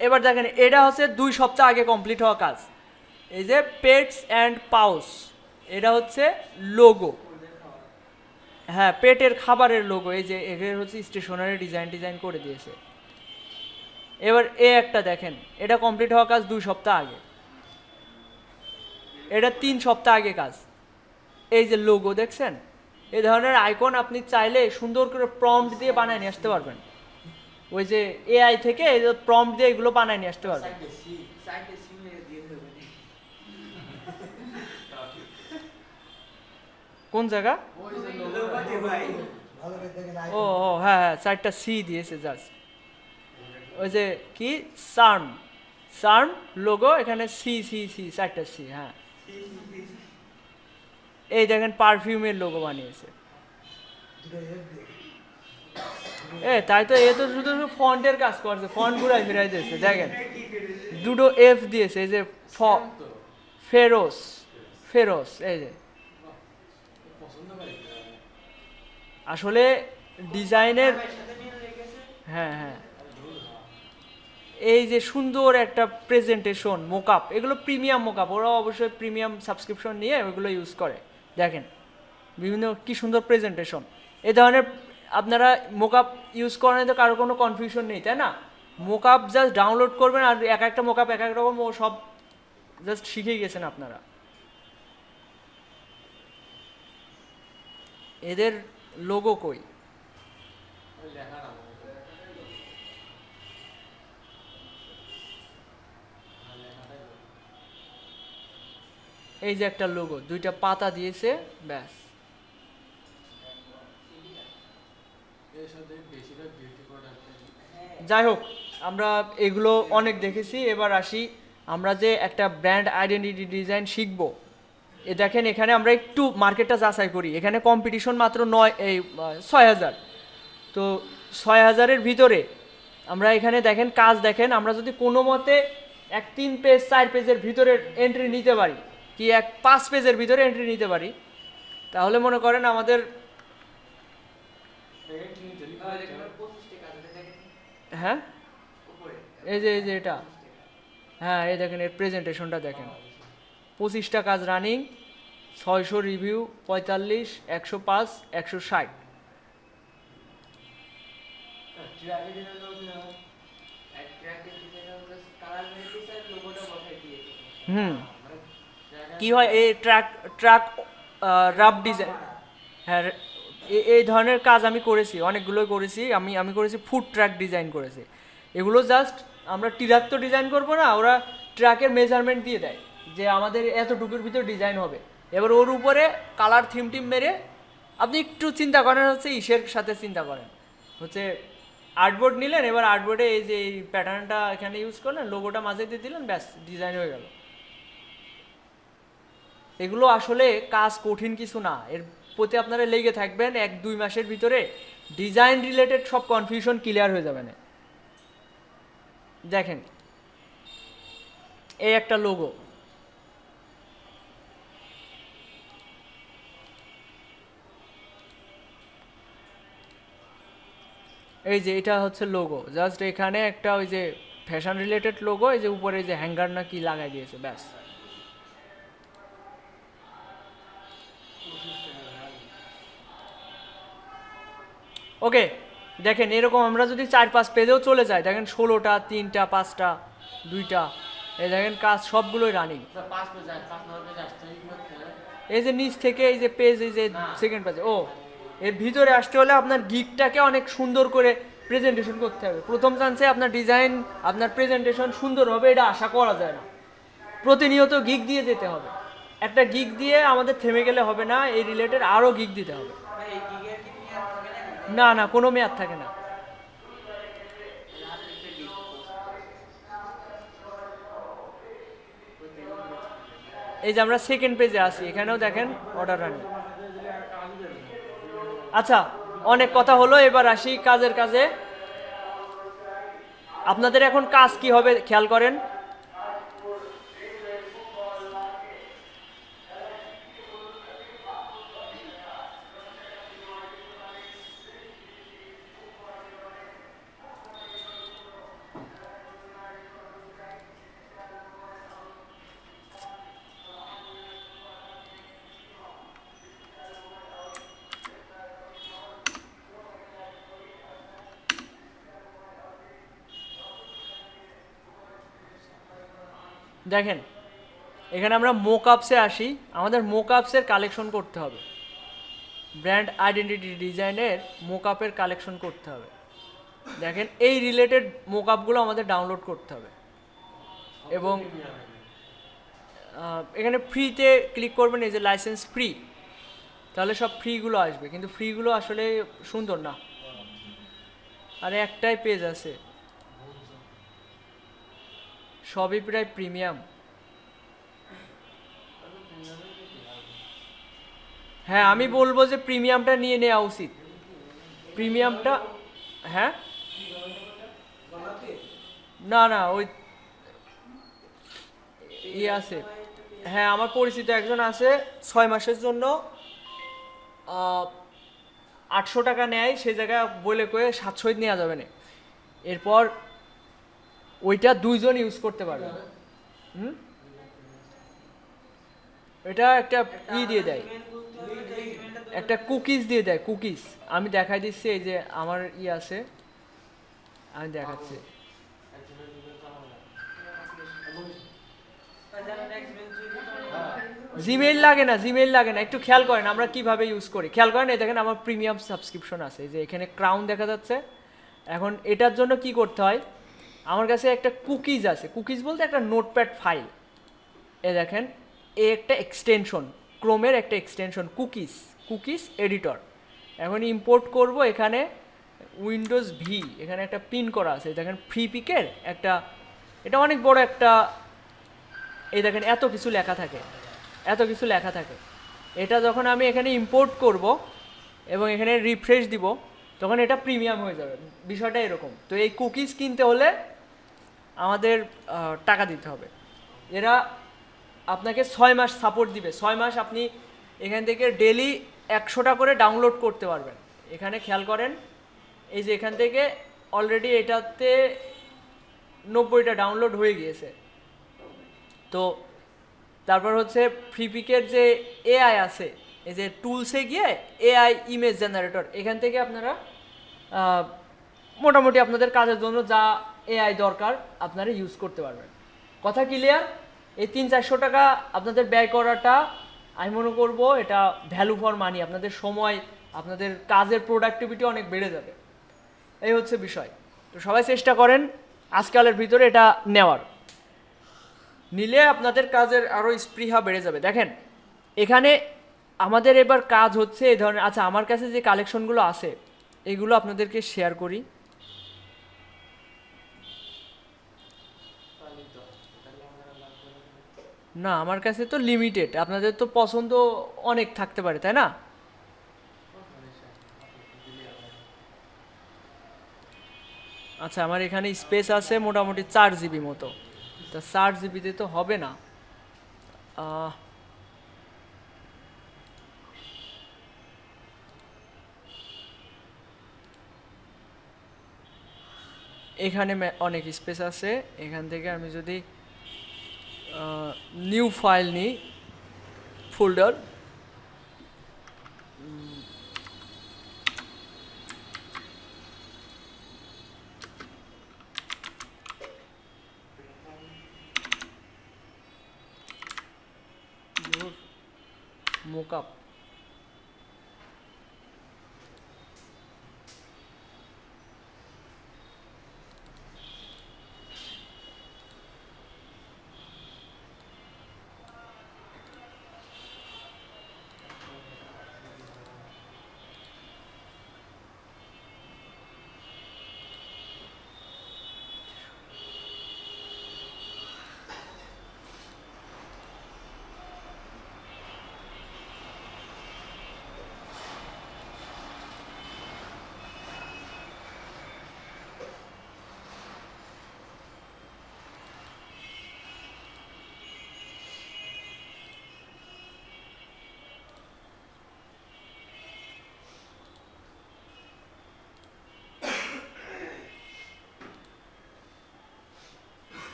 এবার দেখেন এটা হচ্ছে 2 সপ্তাহ আগে কমপ্লিট হওয়া কাজ। এই যে পেটস অ্যান্ড পাউস, এটা হচ্ছে লোগো, হ্যাঁ পেটের খাবারের লোগো। এই যে এখানে হচ্ছে স্টেশনারি ডিজাইন করে দিয়েছে। এবার একটা দেখেন, এটা কমপ্লিট হওয়া কাজ 2 সপ্তাহ আগে, এটা 3 সপ্তাহ আগে কাজ। এই যে লোগো দেখছেন, এই ধরনের আইকন আপনি চাইলে সুন্দর করে প্রম্পট দিয়ে বানায় নিয়ে আসতে পারবেন। ওই যে এআই থেকে এই যে প্রম্পট দিয়ে এগুলো বানায় নিয়ে আসতে পারবেন। কোন জায়গা? ও হ্যাঁ হ্যাঁ, 4টা সি দিয়েছে জাস্ট। ওই যে কি সার্ম লোগো, এখানে সি 4টা সি। হ্যাঁ এই দেখেন পারফিউমের লোগো বানিয়েছে। তাই তো, এ তো শুধু ফন্টের কাজ করছে, ফন্ট ঘুরাই ফিরাই দিয়েছে। দেখেন 2টো এফ দিয়েছে, এই যে ফেরোস। এই যে আসলে ডিজাইনের, হ্যাঁ হ্যাঁ, এই যে সুন্দর একটা প্রেজেন্টেশন মোকআপ, এগুলো প্রিমিয়াম মোকআপ, ওরা অবশ্যই প্রিমিয়াম সাবস্ক্রিপশন নিয়ে ওইগুলো ইউজ করে। দেখেন বিভিন্ন কি সুন্দর প্রেজেন্টেশন। এই ধরনের আপনারা মোকআপ ইউজ করেন তো কারো কোনো কনফিউশন নেই, তাই না? মোকআপ জাস্ট ডাউনলোড করবেন আর একটা মোকআপ এক রকম, ও সব জাস্ট শিখেই গেছেন আপনারা। এদের লোগো কই? এই যে একটা লোগো, 2টা পাতা দিয়েছে, ব্যাস। যাই হোক, আমরা এগুলো অনেক দেখেছি। এবার আসি, আমরা যে একটা ব্র্যান্ড আইডেন্টিটি ডিজাইন শিখবো। দেখেন এখানে আমরা একটু মার্কেটটা যাচাই করি। এখানে কম্পিটিশন মাত্র 6000। তো 6000-এর ভিতরে আমরা এখানে দেখেন কাজ দেখেন, আমরা যদি কোনো মতে 3 পেজ 4 পেজের ভিতরে এন্ট্রি নিতে পারি, কি 5 পেজের ভিতরে এন্ট্রি নিতে পারি, তাহলে মনে করেন আমাদের হ্যাঁ এই যে এটা, হ্যাঁ এই দেখেন এর প্রেজেন্টেশনটা দেখেন, 25টা কাজ রানিং, 600 রিভিউ, 45, 105, 160। কি হয় এই ট্রাক রাফ ডিজাইন, হ্যাঁ এই ধরনের কাজ আমি করেছি, অনেকগুলোই করেছি। আমি করেছি ফুড ট্রাক ডিজাইন করেছি। এগুলো জাস্ট আমরা ট্রাক তো ডিজাইন করবো না, ওরা ট্রাকের মেজারমেন্ট দিয়ে দেয় যে আমাদের এতটুকুর ভিতর ডিজাইন হবে, এবার ওর উপরে কালার থিম মেরে আপনি একটু চিন্তা করেন, হচ্ছে ইসের সাথে চিন্তা করেন, হচ্ছে আর্টবোর্ড নিলেন, এবার আর্টবোর্ডে এই যে এই প্যাটার্নটা এখানে ইউজ করলেন, লোগোটা মাঝে দিয়ে দিলেন, ব্যাস ডিজাইন হয়ে গেল। এগুলো আসলে কাজ কঠিন কিছু না, এর প্রতি আপনারা লেগে থাকবেন, 1-2 মাসের ভিতরে ডিজাইন রিলেটেড সব কনফিউশন ক্লিয়ার হয়ে যাবে না। দেখেন এই একটা লোগো, এই যে এটা হচ্ছে লোগো, জাস্ট এখানে একটা ওই যে ফ্যাশন রিলেটেড লোগো, এই যে উপরে যে হ্যাঙ্গার না কি লাগাই দিয়েছে, ব্যাস। ওকে দেখেন এরকম আমরা যদি 4-5 পেজেও চলে যাই, দেখেন 16টা, 3টা, 5টা, 2টা, এই দেখেন কাজ সবগুলোই রানিং। এই যে নিচ থেকে এই যে পেজ, এই যে সেকেন্ড পেজে, এর ভিতরে আসতে হলে আপনার গিকটাকে অনেক সুন্দর করে প্রেজেন্টেশন করতে হবে। প্রথম চান্সে আপনার ডিজাইন, আপনার প্রেজেন্টেশন সুন্দর হবে এটা আশা করা যায় না, প্রতিনিয়ত গিক দিয়ে যেতে হবে। একটা গিক দিয়ে আমাদের থেমে গেলে হবে না, এই রিলেটেড আরও গিক দিতে হবে। না না, কোনো মেয়াদ থাকে না। এই যে আমরা সেকেন্ড পেজে আসি, এখানেও দেখেন অর্ডার রানিং। আচ্ছা অনেক কথা হলো, এবার আসি কাজের কাজে। আপনাদের এখন কাজ কি হবে খেয়াল করেন। দেখেন এখানে আমরা মোকআপসে আসি, আমাদের মোকআপসের কালেকশন করতে হবে, ব্র্যান্ড আইডেন্টিটি ডিজাইনের মোকআপের কালেকশন করতে হবে। দেখেন এই রিলেটেড মোকআপগুলো আমাদের ডাউনলোড করতে হবে, এবং এখানে ফ্রিতে ক্লিক করবেন, এই যে লাইসেন্স ফ্রি, তাহলে সব ফ্রিগুলো আসবে, কিন্তু ফ্রিগুলো আসলে সুন্দর না, আর একটাই পেজ আছে, সবই প্রায় প্রিমিয়াম। হ্যাঁ আমি বলবো যে প্রিমিয়ামটা নিয়ে নেওয়া উচিত, প্রিমিয়ামটা। হ্যাঁ না না, ওই ইয়ে আছে, হ্যাঁ আমার পরিচিত একজন আছে, 6 মাসের জন্য 800 টাকা নেয়, সেই জায়গায় বলে কয়ে 700 নেওয়া যাবে না, এরপর ওইটা 2 জন ইউজ করতে পারবে। এটা একটা দিয়ে দেয়, একটা কুকিজ দিয়ে দেয়, কুকিজ। আমি দেখাই দিচ্ছি, এই যে আমার আছে, আমি দেখাচ্ছি। জিমেইল লাগে না, জিমেইল লাগে না, একটু খেয়াল করেন আমরা কিভাবে ইউজ করি, খেয়াল করেন। এই দেখেন আমার প্রিমিয়াম সাবস্ক্রিপশন আছে, এই যে এখানে ক্রাউন দেখা যাচ্ছে। এখন এটার জন্য কি করতে হয়, আমার কাছে একটা কুকিজ আছে, কুকিজ বলতে একটা নোটপ্যাড ফাইল, এ দেখেন এ একটা এক্সটেনশন, ক্রোমের একটা এক্সটেনশন, কুকিজ এডিটর। এখন ইম্পোর্ট করব, এখানে উইন্ডোজ ভি, এখানে একটা পিন করা আছে, দেখেন ফ্রি পিকের একটা, এটা অনেক বড় একটা, এই দেখেন এত কিছু লেখা থাকে, এত কিছু লেখা থাকে। এটা যখন আমি এখানে ইম্পোর্ট করব এবং এখানে রিফ্রেশ দিব, তখন এটা প্রিমিয়াম হয়ে যাবে। বিষয়টা এরকম। তো এই কুকিজ কিনতে হলে আমাদের টাকা দিতে হবে। এরা আপনাকে 6 মাস সাপোর্ট দিবে। 6 মাস আপনি এখান থেকে ডেলি 100টা করে ডাউনলোড করতে পারবেন। এখানে খেয়াল করেন, এই যে এখান থেকে অলরেডি এটাতে 90টা ডাউনলোড হয়ে গিয়েছে। তো তারপর হচ্ছে ফ্রিপিকের যে এআই আছে, এই যে টুলসে গিয়ে এআই ইমেজ জেনারেটর, এখান থেকে আপনারা মোটামুটি আপনাদের কাজের জন্য যা এআই দরকার আপনারা ইউজ করতে পারবেন। কথা ক্লিয়ার? এই 300-400 টাকা আপনাদের ব্যয় করাটা আমি মনে করবো এটা ভ্যালু ফর মানি। আপনাদের সময়, আপনাদের কাজের প্রোডাক্টিভিটি অনেক বেড়ে যাবে। এই হচ্ছে বিষয়। তো সবাই চেষ্টা করেন আজকালের ভিতরে এটা নেওয়ার। নিলে আপনাদের কাজের আরও স্পৃহা বেড়ে যাবে। দেখেন এখানে আমাদের এবার কাজ হচ্ছে এই ধরনের। আচ্ছা, আমার কাছে যে কালেকশনগুলো আছে এগুলো আপনাদেরকে শেয়ার করি। না, আমার কাছে তো লিমিটেড, আপনাদের তো পছন্দ অনেক থাকতে পারে, তাই না? আচ্ছা, আমার এখানে স্পেস আছে মোটামুটি 4 জিবি মতো। তা 4 জিবিতে তো হবে না। এখানে অনেক স্পেস আছে। এখান থেকে আমি যদি নিউ ফাইল নিই, ফোল্ডার, মোকআপ,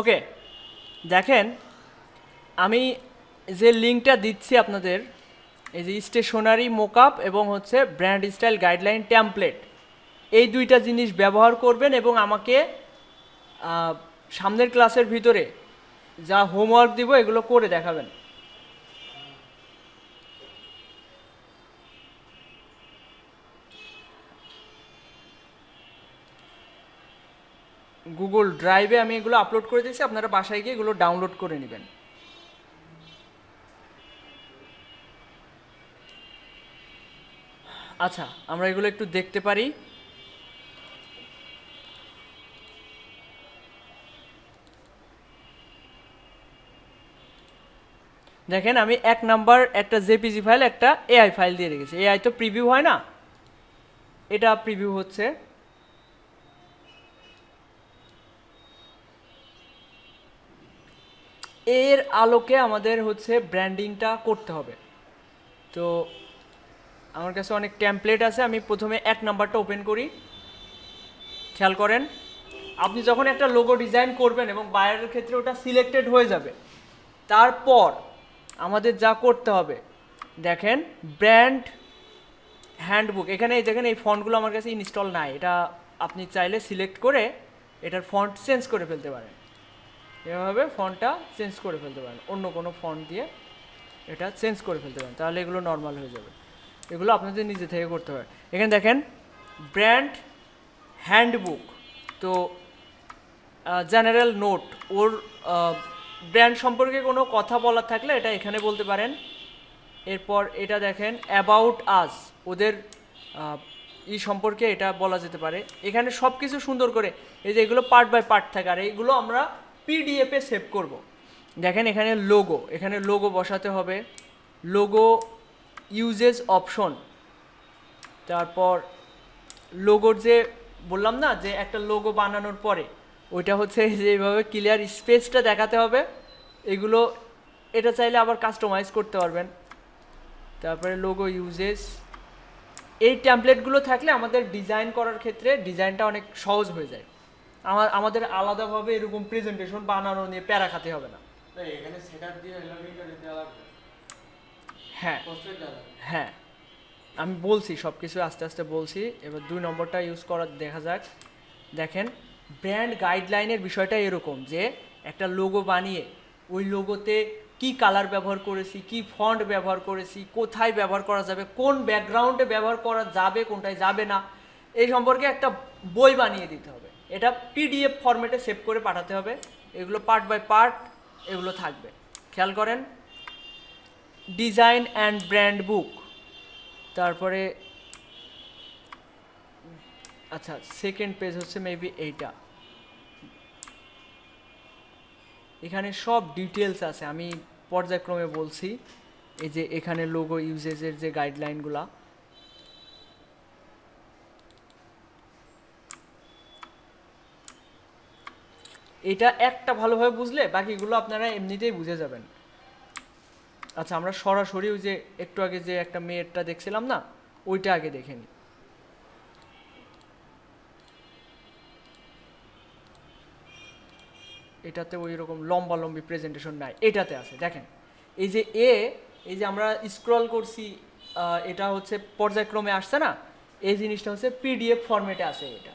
ওকে। দেখেন আমি যে লিঙ্কটা দিচ্ছি আপনাদের, এই যে স্টেশনারি মোকআপ এবং হচ্ছে ব্র্যান্ড স্টাইল গাইডলাইন টেমপ্লেট, এই দুইটা জিনিস ব্যবহার করবেন এবং আমাকে সামনের ক্লাসের ভিতরে যা হোমওয়ার্ক দিব এগুলো করে দেখাবেন। গুগল ড্রাইভে আমি এগুলো আপলোড করে দিয়েছি, আপনারা বাসায় গিয়ে এগুলো ডাউনলোড করে নেবেন। আচ্ছা, আমরা এগুলো একটু দেখতে পারি। দেখেন আমি 1 নাম্বার একটা জেপিজি ফাইল, একটা এআই ফাইল দিয়ে রেখেছি। এআই তো প্রিভিউ হয় না, এটা প্রিভিউ হচ্ছে। এর আলোকে আমাদের হচ্ছে ব্র্যান্ডিংটা করতে হবে। তো আমার কাছে অনেক টেমপ্লেট আছে। আমি প্রথমে 1 নাম্বারটা ওপেন করি। খেয়াল করেন, আপনি যখন একটা লোগো ডিজাইন করবেন এবং বায়ারের ক্ষেত্রে ওটা সিলেক্টেড হয়ে যাবে, তারপর আমাদের যা করতে হবে দেখেন, ব্র্যান্ড হ্যান্ডবুক। এখানে দেখেন এই ফন্টগুলো আমার কাছে ইনস্টল নাই, এটা আপনি চাইলে সিলেক্ট করে এটার ফন্ট চেঞ্জ করে ফেলতে পারেন। এভাবে ফন্টটা চেঞ্জ করে ফেলতে পারেন, অন্য কোনো ফন্ট দিয়ে এটা চেঞ্জ করে ফেলতে পারেন, তাহলে এগুলো নর্মাল হয়ে যাবে। এগুলো আপনাদের নিজে থেকে করতে হবে। এখানে দেখেন ব্র্যান্ড হ্যান্ডবুক, তো জেনারেল নোট, ওর ব্র্যান্ড সম্পর্কে কোনো কথা বলার থাকলে এটা এখানে বলতে পারেন। এরপর এটা দেখেন অ্যাবাউট আস, ওদের সম্পর্কে এটা বলা যেতে পারে। এখানে সব কিছু সুন্দর করে এই যে এগুলো পার্ট বাই পার্ট থাকে, আর এইগুলো আমরা পিডিএফে সেভ করব। দেখেন এখানে লোগো, এখানে লোগো বসাতে হবে। লোগো ইউজেস অপশন, তারপর লোগোর যে বললাম না যে একটা লোগো বানানোর পরে ওইটা হচ্ছে যে এইভাবে ক্লিয়ার স্পেসটা দেখাতে হবে, এগুলো এটা চাইলে আবার কাস্টমাইজ করতে পারবেন। তারপরে লোগো ইউজেস, এই ট্যাম্পলেটগুলো থাকলে আমাদের ডিজাইন করার ক্ষেত্রে ডিজাইনটা অনেক সহজ হয়ে যায়। আমাদের আলাদাভাবে এরকম প্রেজেন্টেশন বানানো নিয়ে প্যারা খাতে হবে না। এখানে সেটআপ দিয়ে এলোমিটার দেওয়া লাগবে। হ্যাঁ হ্যাঁ, আমি বলছি সব কিছু আস্তে আস্তে বলছি। এবার 2 নম্বরটা ইউজ করা দেখা যাক। দেখেন ব্র্যান্ড গাইডলাইনের বিষয়টা এরকম যে একটা লোগো বানিয়ে ওই লোগোতে কি কালার ব্যবহার করেছি, কি ফন্ট ব্যবহার করেছি, কোথায় ব্যবহার করা যাবে, কোন ব্যাকগ্রাউন্ডে ব্যবহার করা যাবে, কোনটায় যাবে না, এই সম্পর্কে একটা বই বানিয়ে দিতে হবে। এটা পিডিএফ ফরম্যাটে সেভ করে পাঠাতে হবে। এগুলো পার্ট বাই পার্ট এগুলো থাকবে, খেয়াল করেন। ডিজাইন অ্যান্ড ব্র্যান্ড বুক, তারপরে আচ্ছা সেকেন্ড পেজ হচ্ছে মেবি এইটা, এখানে সব ডিটেলস আছে, আমি পর্যায়ক্রমে বলছি। এই যে এখানে লোগো ইউজেজের যে গাইডলাইনগুলা, এটা একটা ভালোভাবে বুঝলে বাকিগুলো আপনারা এমনিতেই বুঝে যাবেন। আচ্ছা আমরা সরাসরি ওই যে একটু আগে যে একটা মেয়েরটা দেখছিলাম না, ওইটা আগে দেখে নিই। এটাতে ওই রকম লম্বালম্বি প্রেজেন্টেশন নাই, এটাতে আছে। দেখেন এই যে এই যে আমরা স্ক্রল করছি, এটা হচ্ছে পর্যায়ক্রমে আসছে না, এই জিনিসটা হচ্ছে পিডিএফ ফরম্যাটে আছে। এটা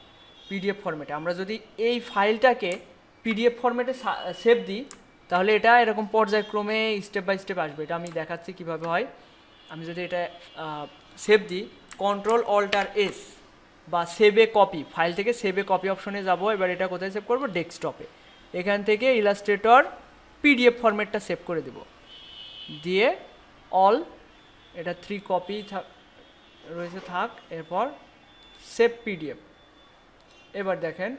পিডিএফ ফরম্যাটে আমরা যদি এই ফাইলটাকে পিডিএফ ফরম্যাটে সেভ দিই তাহলে এটা এরকম পর্যায়ক্রমে স্টেপ বাই স্টেপ আসবে। এটা আমি দেখাচ্ছি কিভাবে হয়। আমি যদি এটা সেভ দিই, Ctrl+Alt+S বা সেভে কপি, ফাইল থেকে সেভে কপি অপশনে যাব। এবার এটা কোথায় সেভ করব? ডেস্কটপে। এখান থেকে ইলাস্ট্রেটর পিডিএফ ফরম্যাটটা সেভ করে দেব, দিয়ে অল, এটা 3 কপি রয়েছে থাক, এরপর সেভ পিডিএফ। এবার দেখেন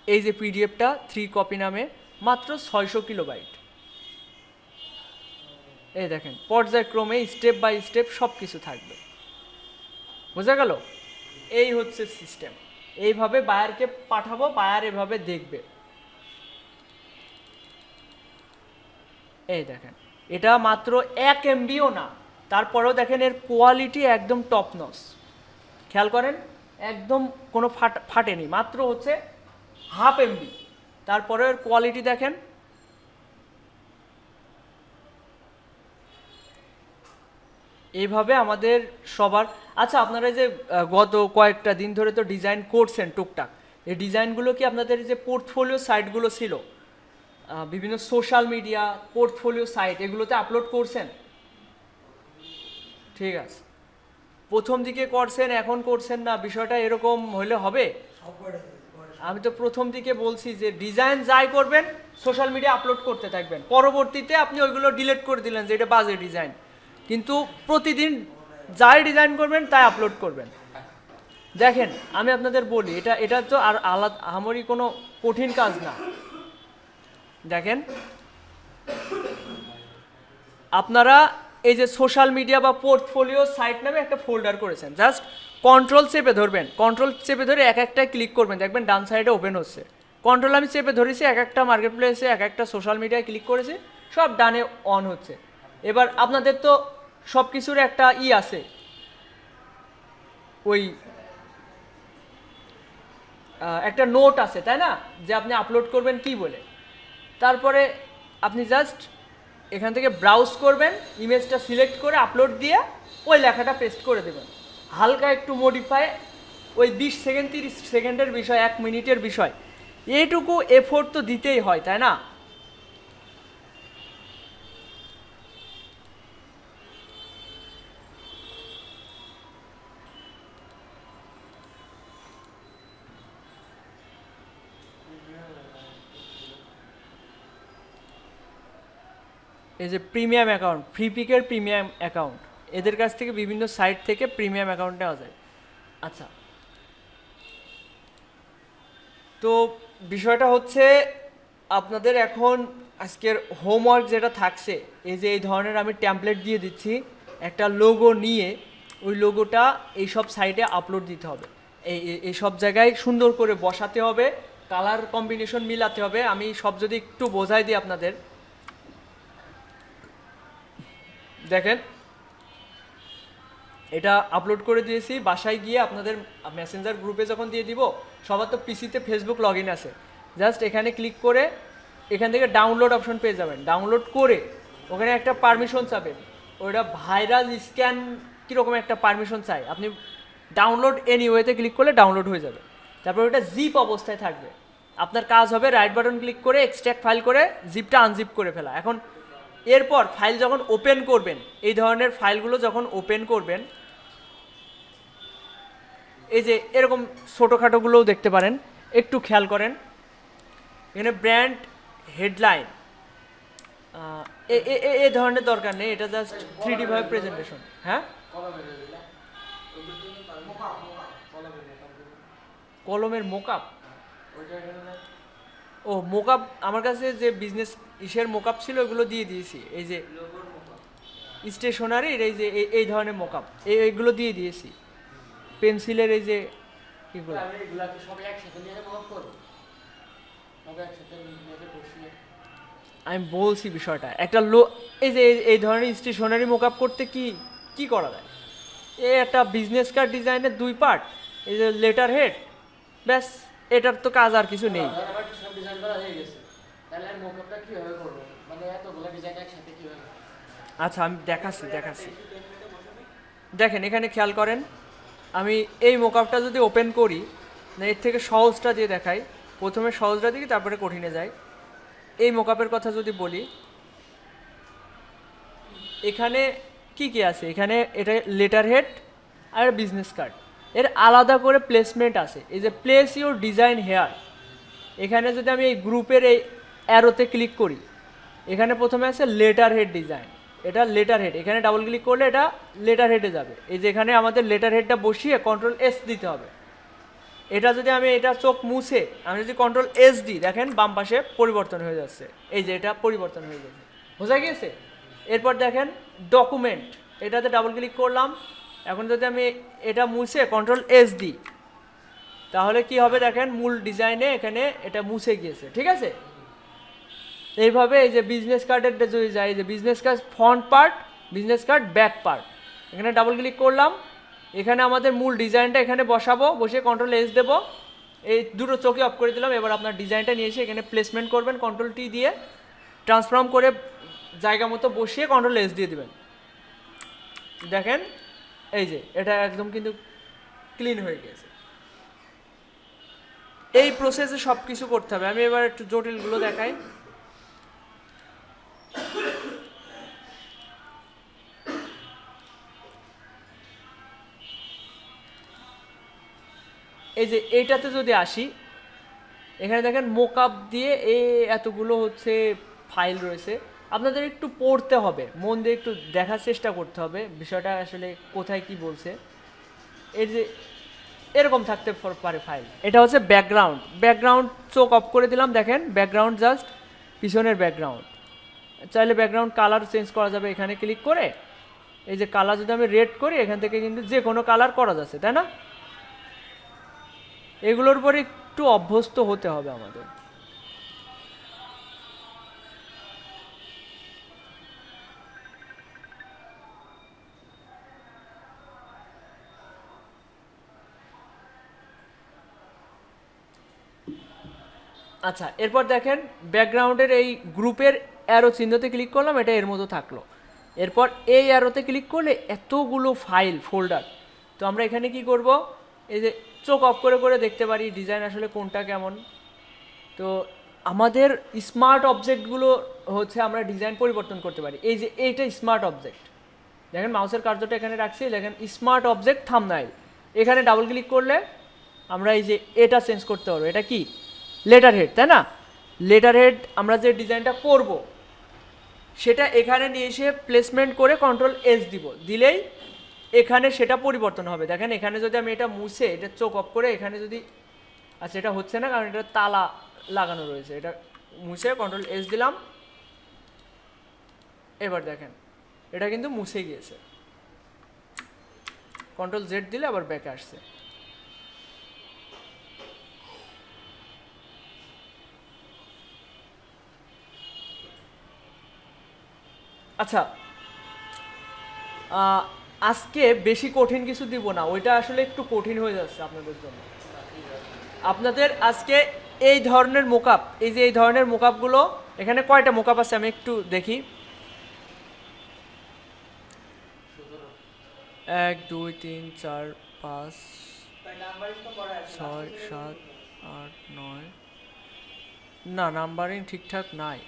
এই যে পিডিএফটা 3 কপি নামে মাত্র 600 কিলোবাইট। এই দেখেন পর্যায়ক্রমে স্টেপ বাই স্টেপ সব কিছু থাকবে, বোঝা গেল? এই হচ্ছে সিস্টেম। এইভাবে বায়ারকে পাঠাবো, বায়ার এভাবে দেখবে। এই দেখেন এটা মাত্র 1 MBও না, তারপরেও দেখেন এর কোয়ালিটি একদম টপ নচ। খেয়াল করেন একদম কোনো ফাটেনি, মাত্র হচ্ছে 1/2 MB, তারপরে এর কোয়ালিটি দেখেন। এইভাবে আমাদের সবার, আচ্ছা আপনারা যে গত কয়েকটা দিন ধরে তো ডিজাইন করছেন টুকটাক, এই ডিজাইনগুলো কি আপনাদের যে পোর্টফোলিও সাইটগুলো ছিল, বিভিন্ন সোশ্যাল মিডিয়া পোর্টফোলিও সাইট, এগুলোতে আপলোড করছেন? ঠিক আছে, প্রথম দিকে করছেন এখন করছেন না, বিষয়টা এরকম হলে হবে? আমি তো প্রথম দিকে বলছি যে ডিজাইন যাই করবেন সোশ্যাল মিডিয়া আপলোড করতে থাকবেন, পরবর্তীতে আপনি ওইগুলো ডিলিট করে দিলেন যে এটা বাজে ডিজাইন, কিন্তু প্রতিদিন যাই ডিজাইন করবেন তাই আপলোড করবেন। দেখেন আমি আপনাদের বলি, এটা তো আর আলাদা আমারই কোনো কঠিন কাজ না। দেখেন আপনারা এই যে সোশ্যাল মিডিয়া বা পোর্টফোলিও সাইট নামে একটা ফোল্ডার করেছেন, জাস্ট কন্ট্রোল চেপে ধরবেন, কন্ট্রোল চেপে ধরে এক একটা ক্লিক করবেন, দেখবেন ডান সাইডে ওপেন হচ্ছে। কন্ট্রোল আমি চেপে ধরেছি, এক একটা মার্কেট প্লেসে এক একটা সোশ্যাল মিডিয়ায় ক্লিক করেছি, সব ডানে অন হচ্ছে। এবার আপনাদের তো সব কিছুর একটা আছে, ওই একটা নোট আছে তাই না, যে আপনি আপলোড করবেন কি বলে। তারপরে আপনি জাস্ট এখান থেকে ব্রাউজ করবেন, ইমেজটা সিলেক্ট করে আপলোড দিয়ে ওই লেখাটা পেস্ট করে দেবেন, হালকা একটু মডিফাই, ওই 20 সেকেন্ড 30 সেকেন্ডের বিষয়, 1 মিনিটের বিষয়, এইটুকু এফোর্ট তো দিতেই হয় তাই না? এই যে প্রিমিয়াম অ্যাকাউন্ট, ফ্রিপিকের প্রিমিয়াম অ্যাকাউন্ট, এদের কাছ থেকে বিভিন্ন সাইট থেকে প্রিমিয়াম অ্যাকাউন্ট নেওয়া যায়। আচ্ছা তো বিষয়টা হচ্ছে আপনাদের এখন আজকের হোমওয়ার্ক যেটা থাকছে, এই যে এই ধরনের আমি ট্যাম্পলেট দিয়ে দিচ্ছি, একটা লোগো নিয়ে ওই লোগোটা এই সব সাইটে আপলোড দিতে হবে, এই সব জায়গায় সুন্দর করে বসাতে হবে, কালার কম্বিনেশন মিলাতে হবে। আমি সব যদি একটু বোঝাই দিই আপনাদের, দেখেন এটা আপলোড করে দিয়েছি। বাসায় গিয়ে আপনাদের মেসেঞ্জার গ্রুপে যখন দিয়ে দিব, সবার তো পিসিতে ফেসবুক লগ ইন আছে, জাস্ট এখানে ক্লিক করে এখান থেকে ডাউনলোড অপশন পেয়ে যাবেন। ডাউনলোড করে ওখানে একটা পারমিশন চাবেন, ওইটা ভাইরাস স্ক্যান কীরকম একটা পারমিশন চাই, আপনি ডাউনলোড এনিওয়েতে ক্লিক করলে ডাউনলোড হয়ে যাবে। তারপর ওটা জিপ অবস্থায় থাকবে। আপনার কাজ হবে রাইট বাটন ক্লিক করে এক্সট্রাক্ট ফাইল করে জিপটা আনজিপ করে ফেলা। এখন এরপর ফাইল যখন ওপেন করবেন, এই ধরনের ফাইলগুলো যখন ওপেন করবেন, এই যে এরকম ছোটোখাটোগুলোও দেখতে পারেন, একটু খেয়াল করেন। এখানে ব্র্যান্ড হেডলাইন এই ধরনের দরকার নেই, এটা জাস্ট 3D ভাবে প্রেজেন্টেশন। হ্যাঁ, কলমের মোকআপ, ও মোকআপ আমার কাছে যে বিজনেস ইসের মোকআপ ছিল ওগুলো দিয়ে দিয়েছি। এই যে স্টেশনারির এই যে এই ধরনের মোকআপ এইগুলো দিয়ে দিয়েছি। পেন্সিলের এই যে এগুলো, আমি বলছি বিষয়টা একটা এই যে এই ধরনের স্টেশনারি মোকআপ করতে কি কি করা যায়, এই একটা বিজনেস কার্ড ডিজাইনের 2 পার্ট, এই যে লেটার হেড, ব্যাস, এটার তো কাজ আর কিছু নেই। আচ্ছা আমি দেখাচ্ছি। দেখেন এখানে খেয়াল করেন, আমি এই মোকআপটা যদি ওপেন করি, না এর থেকে সহজটা দিয়ে দেখাই, প্রথমে সহজটা দিই তারপরে কঠিনে যাই। এই মোকআপের কথা যদি বলি, এখানে কি কি আছে, এখানে এটা লেটার হেড আর বিজনেস কার্ড, এর আলাদা করে প্লেসমেন্ট আছে। এই যে প্লেস ইউর ডিজাইন হেয়ার, এখানে যদি আমি এই গ্রুপের এই অ্যারোতে ক্লিক করি, এখানে প্রথমে আছে লেটার হেড ডিজাইন, এটা লেটার হেড, এখানে ডাবল ক্লিক করলে এটা লেটার হেডে যাবে। এই যে এখানে আমাদের লেটার হেডটা বসিয়ে Ctrl+S দিতে হবে। এটা যদি আমি এটা চোখ মুছে আমি যদি Ctrl+S দিই, দেখেন বাম পাশে পরিবর্তন হয়ে যাচ্ছে, এই যে এটা পরিবর্তন হয়ে যাচ্ছে, বোঝা গিয়েছে। এরপর দেখেন ডকুমেন্ট, এটাতে ডাবল ক্লিক করলাম, এখন যদি আমি এটা মুছে Ctrl+S দিই, তাহলে কি হবে দেখেন মূল ডিজাইনে এখানে এটা মুছে গিয়েছে, ঠিক আছে। এইভাবে এই যে বিজনেস কার্ডের যদি যাই, এই যে business card front part, business card back part, এখানে ডাবল ক্লিক করলাম, এখানে আমাদের মূল ডিজাইনটা এখানে বসাবো, বসে Ctrl+S দেবো, এই দুটো চোখে অফ করে দিলাম। এবার আপনার ডিজাইনটা নিয়ে এসে এখানে প্লেসমেন্ট করবেন, Ctrl+T দিয়ে ট্রান্সফর্ম করে জায়গা মতো বসিয়ে Ctrl+S দিয়ে দেবেন। দেখেন এই যে এটা একদম কিন্তু ক্লিন হয়ে গেছে। এই প্রসেসে সব কিছু করতে হবে। আমি এবার একটু জটিলগুলো দেখাই। এই যে এইটাতে যদি আসি, এখানে দেখেন মোকআপ দিয়ে এতগুলো হচ্ছে ফাইল রয়েছে, আপনাদের একটু পড়তে হবে, মন দিয়ে একটু দেখার চেষ্টা করতে হবে বিষয়টা আসলে কোথায় কি বলছে। এর যে এরকম থাকতে পারে ফাইল, এটা হচ্ছে ব্যাকগ্রাউন্ড চোখ অফ করে দিলাম, দেখেন ব্যাকগ্রাউন্ড জাস্ট পিছনের ব্যাকগ্রাউন্ড। চাইলে ব্যাকগ্রাউন্ড কালার চেঞ্জ করা যাবে, এখানে ক্লিক করে এই যে কালার যদি আমি রেড করি, এখান থেকে কিন্তু যে কোনো কালার করা যাচ্ছে, তাই না। এগুলোর উপরে একটু অভ্যস্ত হতে হবে আমাদের। আচ্ছা এরপর দেখেন ব্যাকগ্রাউন্ডের এই গ্রুপের অ্যারো চিহ্নতে ক্লিক করলাম, এটা এর মতো থাকলো। এরপর এই অ্যারোতে ক্লিক করলে এতগুলো ফাইল ফোল্ডার, তো আমরা এখানে কি করব, এই যে চোখ অফ করে করে দেখতে পারি ডিজাইন আসলে কোনটা কেমন। তো আমাদের স্মার্ট অবজেক্টগুলো হচ্ছে আমরা ডিজাইন পরিবর্তন করতে পারি। এই যে এইটা স্মার্ট অবজেক্ট, দেখেন মাউসের কার্যটা এখানে রাখছি, দেখেন স্মার্ট অবজেক্ট থাম্বনেইল, এখানে ডাবল ক্লিক করলে আমরা এই যে এটা চেঞ্জ করতে পারবো। এটা কি লেটার হেড, তাই না। লেটার হেড আমরা যে ডিজাইনটা করব সেটা এখানে নিয়ে এসে প্লেসমেন্ট করে Ctrl+S দিব, দিলেই এখানে সেটা পরিবর্তন হবে। দেখেন এখানে যদি আমি এটা মুছে এটা চোখ অফ করে এখানে যদি, আচ্ছা এটা হচ্ছে না কারণ এটা তালা লাগানো রয়েছে, এটা মুছে Ctrl+S দিলাম, এবার দেখেন এটা কিন্তু মুছে গিয়েছে। কন্ট্রোল জেড দিলে আবার ব্যাকে আসছে। আচ্ছা, আজকে বেশি কঠিন কিছু দিব না, ওইটা আসলে একটু কঠিন হয়ে যাচ্ছে আপনাদের জন্য। আপনাদের আজকে এই ধরনের মোকআপ, এই যে এই ধরনের মোকআপগুলো, এখানে কয়টা মোকআপ আছে আমি একটু দেখি। 1 2 3 4 5 6 7 8 9, না নাম্বারিং ঠিকঠাক নাই।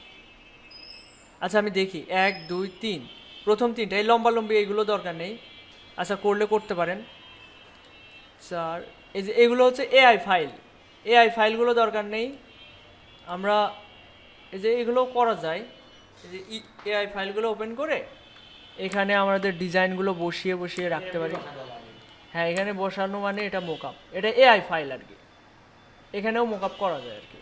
আচ্ছা আমি দেখি 1 2 3, প্রথম তিনটা এই লম্বা লম্বি এইগুলো দরকার নেই। আচ্ছা করলে করতে পারেন। 4, এই যে এগুলো হচ্ছে এআই ফাইল, এআই ফাইলগুলো দরকার নেই। আমরা এই যে এগুলো করা যায়, এই যে এআই ফাইলগুলো ওপেন করে এখানে আমাদের ডিজাইনগুলো বসিয়ে বসিয়ে রাখতে পারি। হ্যাঁ এখানে বসানো মানে এটা মোকআপ, এটা এআই ফাইল আর কি, এখানেও মোকআপ করা যায় আর কি।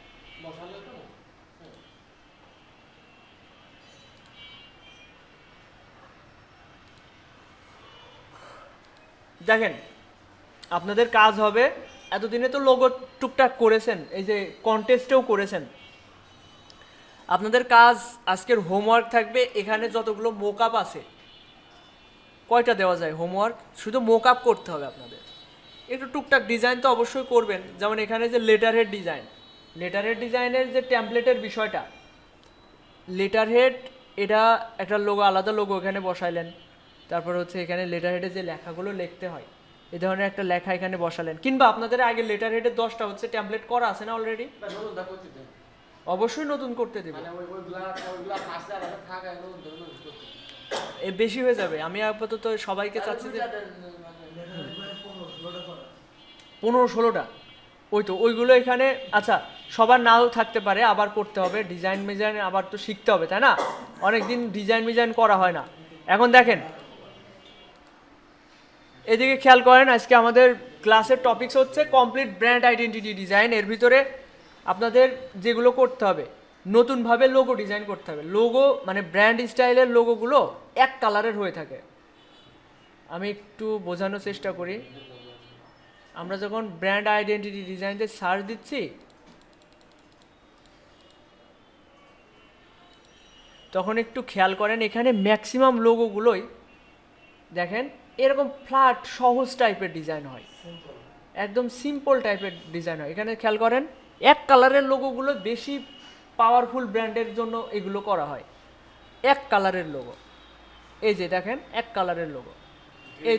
দেখেন আপনাদের কাজ হবে, এতদিনে তো লোগো টুকটাক করেছেন, এই যে কন্টেস্টেও করেছেন, আপনাদের কাজ আজকের হোমওয়ার্ক থাকবে এখানে যতগুলো মোকআপ আছে, কয়টা দেওয়া যায় হোমওয়ার্ক, শুধু মোকআপ করতে হবে আপনাদের। একটু টুকটাক ডিজাইন তো অবশ্যই করবেন, যেমন এখানে যে letter head design, letter head ডিজাইনের যে টেমপ্লেটের বিষয়টা, লেটার হেড এটা একটা লোগো, আলাদা লোগো এখানে বসাইলেন, তারপর হচ্ছে এখানে লেটার হেডে যে লেখাগুলো লিখতে হয় এই ধরনের একটা লেখা এখানে বসালেন, কিংবা আপনাদের আগে লেটার হেডের 10টা হচ্ছে টেমপ্লেট করা আছে না অলরেডি, অবশ্যই নতুন করতে দেবে, বেশি হয়ে যাবে। আমি আপাতত সবাইকে চাচ্ছি যে 15-16টা, ওই তো ওইগুলো এখানে। আচ্ছা সবার নাও থাকতে পারে, আবার করতে হবে ডিজাইন মিজাইন, আবার তো শিখতে হবে তাই না, অনেকদিন ডিজাইন মিজাইন করা হয় না। এখন দেখেন এদিকে খেয়াল করেন, আজকে আমাদের ক্লাসের টপিকস হচ্ছে কমপ্লিট ব্র্যান্ড আইডেন্টিটি ডিজাইন। এর ভিতরে আপনাদের যেগুলো করতে হবে, নতুনভাবে লোগো ডিজাইন করতে হবে। লোগো মানে ব্র্যান্ড স্টাইলের লোগোগুলো এক কালারের হয়ে থাকে। আমি একটু বোঝানোর চেষ্টা করি। আমরা যখন ব্র্যান্ড আইডেন্টিটি ডিজাইনতে সার্চ দিচ্ছি, তখন একটু খেয়াল করেন এখানে ম্যাক্সিমাম লোগোগুলোই দেখেন এরকম ফ্ল্যাট সহজ টাইপের ডিজাইন হয়, একদম সিম্পল টাইপের ডিজাইন হয়। এখানে খেয়াল করেন এক কালারের লোগোগুলো বেশি পাওয়ারফুল ব্র্যান্ডের জন্য এগুলো করা হয়, এক কালারের লোগো। এই যে দেখেন এক কালারের লোগো, এই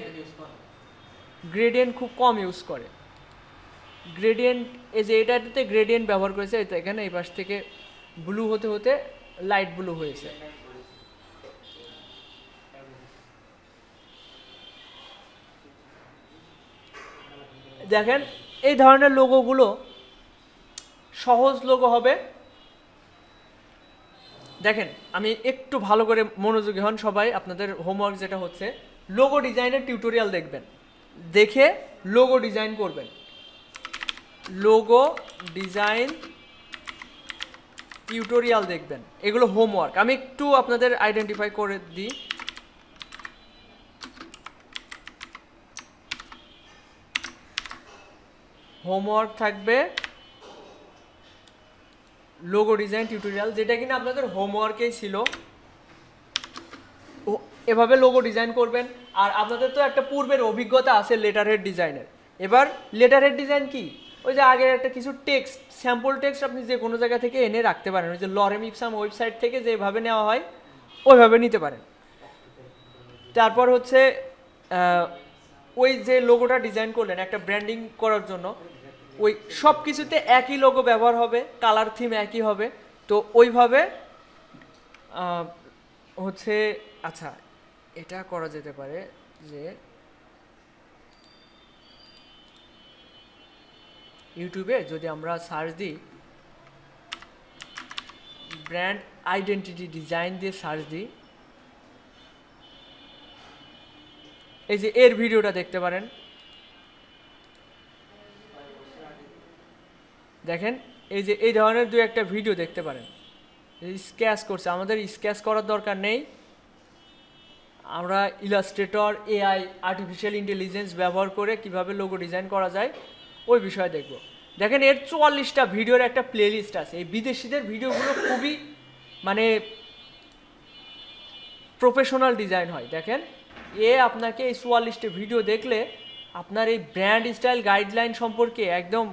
গ্রেডিয়েন্ট খুব কম ইউজ করে। গ্রেডিয়েন্ট এই যে এটাতে গ্রেডিয়েন্ট ব্যবহার করেছে, এখানে এই পাশ থেকে ব্লু হতে হতে লাইট ব্লু হয়েছে। দেখেন এই ধরনের লোগোগুলো সহজ লোগো হবে। দেখেন আমি একটু ভালো করে মনোযোগী হন সবাই, আপনাদের হোমওয়ার্ক যেটা হচ্ছে লোগো ডিজাইনের টিউটোরিয়াল দেখবেন, দেখে লোগো ডিজাইন করবেন। লোগো ডিজাইন টিউটোরিয়াল দেখবেন, এগুলো হোমওয়ার্ক। আমি একটু আপনাদের আইডেন্টিফাই করে দিই। হোমওয়ার্ক থাকবে লোগো ডিজাইন টিউটোরিয়াল, যেটা কিনা আপনাদের হোমওয়ার্কেই ছিল। এভাবে লোগো ডিজাইন করবেন। আর আপনাদের তো একটা পূর্বের অভিজ্ঞতা আছে লেটার হেড ডিজাইনের। এবার লেটার হেড ডিজাইন কি, ওই যে আগের একটা কিছু টেক্সট, স্যাম্পল টেক্সট আপনি যে কোনো জায়গা থেকে এনে রাখতে পারেন, ওই যে লরেম ইপসাম ওয়েবসাইট থেকে যেভাবে নেওয়া হয় ওইভাবে নিতে পারেন। তারপর হচ্ছে ওই যে লোগোটা ডিজাইন করলেন একটা ব্র্যান্ডিং করার জন্য, ওই সব কিছুতে একই লোগো ব্যবহার হবে, কালার থিম একই হবে। তো ওইভাবে হচ্ছে আচ্ছা এটা করা যেতে পারে যে ইউটিউবে যদি আমরা সার্চ দিই, ব্র্যান্ড আইডেন্টিটি ডিজাইন দিয়ে সার্চ দিই, এই যে এর ভিডিওটা দেখতে পারেন। দেখেন এই যে এই ধরনের দু একটা ভিডিও দেখতে পারেন, স্কেচ করছে। আমাদের স্কেচ করার দরকার নেই, আমরা ইলাস্ট্রেটর, এআই, আর্টিফিশিয়াল ইন্টেলিজেন্স ব্যবহার করে কিভাবে লোগো ডিজাইন করা যায় ওই বিষয়ে দেখব। দেখেন এর 44টা ভিডিওর একটা প্লেলিস্ট আছে। এই বিদেশিদের ভিডিওগুলো খুবই মানে প্রফেশনাল ডিজাইন হয়। দেখেন আপনাকে এই 44টা ভিডিও দেখলে আপনার এই ব্র্যান্ড স্টাইল গাইডলাইন সম্পর্কে একদম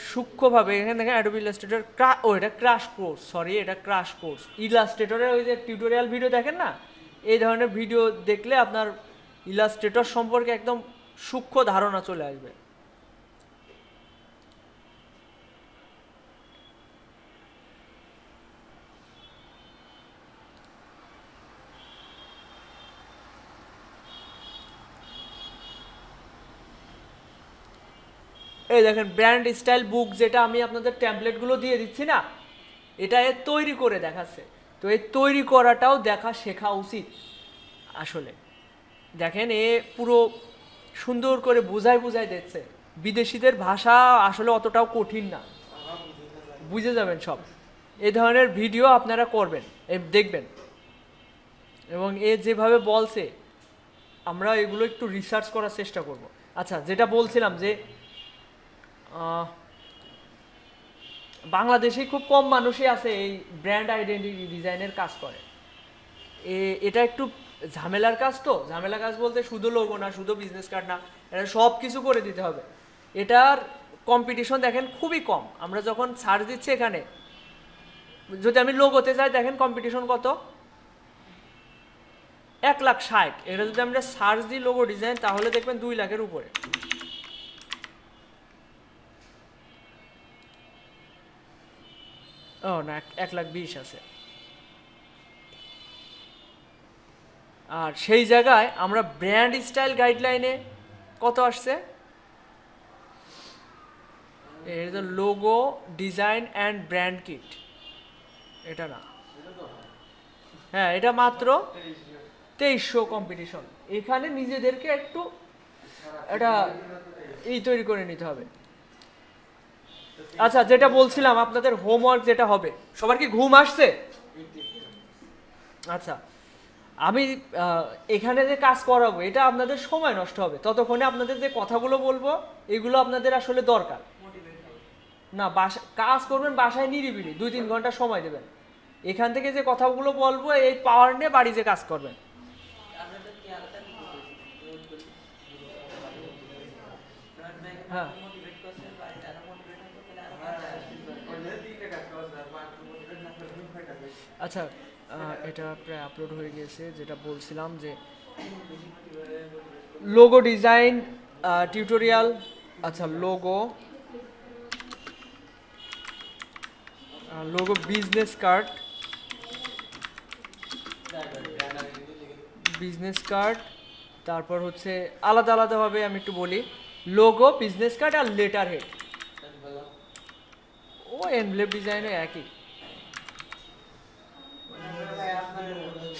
সূক্ষ্মভাবে, এখানে দেখেন অ্যাডোবি ইলাস্ট্রেটর এটা ক্রাশ কোর্স, এটা ক্রাশ কোর্স। ইলাস্ট্রেটরের ওই যে টিউটোরিয়াল ভিডিও দেখেন না, এই ধরনের ভিডিও দেখলে আপনার ইলাস্ট্রেটর সম্পর্কে একদম সূক্ষ্ম ধারণা চলে আসবে। এই দেখেন ব্র্যান্ড স্টাইল বুক, যেটা আমি আপনাদের ট্যাম্পলেটগুলো দিয়ে দিচ্ছি না, এটা এর তৈরি করে দেখাচ্ছে। তো এই তৈরি করাটাও শেখা উচিত আসলে। দেখেন পুরো সুন্দর করে বুঝায় দিচ্ছে। বিদেশিদের ভাষা আসলে অতটাও কঠিন না, বুঝে যাবেন সব। এই ধরনের ভিডিও আপনারা করবেন, দেখবেন, এবং যেভাবে বলছে আমরা এগুলো একটু রিসার্চ করার চেষ্টা করব। আচ্ছা, যেটা বলছিলাম যে বাংলাদেশে খুব কম মানুষই আছে এই ব্র্যান্ড আইডেন্টিটি ডিজাইনের কাজ করে। এটা একটু ঝামেলার কাজ। তো ঝামেলা কাজ বলতে শুধু লোগো না, শুধু বিজনেস কার্ড না, এটা সব কিছু করে দিতে হবে। এটার কম্পিটিশন দেখেন খুবই কম। আমরা যখন সার্চ দিচ্ছি এখানে, যদি আমি লোগোতে যাই দেখেন কম্পিটিশন কত, 1,60,000। এটা যদি আমরা সার্চ দিই লোগো ডিজাইন, তাহলে দেখবেন 2 লাখের উপরে। ও না, 1,20,000 আছে। আর সেই জায়গায় আমরা ব্র্যান্ড স্টাইল গাইডলাইনে কত আসছে, logo design and brand kit, এটা না, হ্যাঁ এটা মাত্র 2300 কম্পিটিশন। এখানে নিজেদেরকে একটু এটা তৈরি করে নিতে হবে। আচ্ছা, যেটা বলছিলাম আপনাদের হোমওয়ার্ক যেটা হবে, সবার কি ঘুম আসছে? আচ্ছা, আমি এখানে যে কাজ করাবো এটা আপনাদের সময় নষ্ট হবে। ততক্ষণে আপনাদের যে কথাগুলো বলবো এগুলো আপনাদের আসলে দরকার না। কাজ করবেন বাসায় নিরিবিলি, 2-3 ঘন্টা সময় দেবেন। এখান থেকে যে কথাগুলো বলবো এই পাওয়ার নিয়ে বাড়ি যে কাজ করবেন। হ্যাঁ, আচ্ছা, এটা প্রায় আপলোড হয়ে গেছে। যেটা বলছিলাম যে লোগো ডিজাইন টিউটোরিয়াল। আচ্ছা, লোগো বিজনেস কার্ড, তারপর হচ্ছে আলাদা আলাদাভাবে আমি একটু বলি, লোগো, বিজনেস কার্ড আর লেটার হেড। ও এনভেলপ ডিজাইনে একই,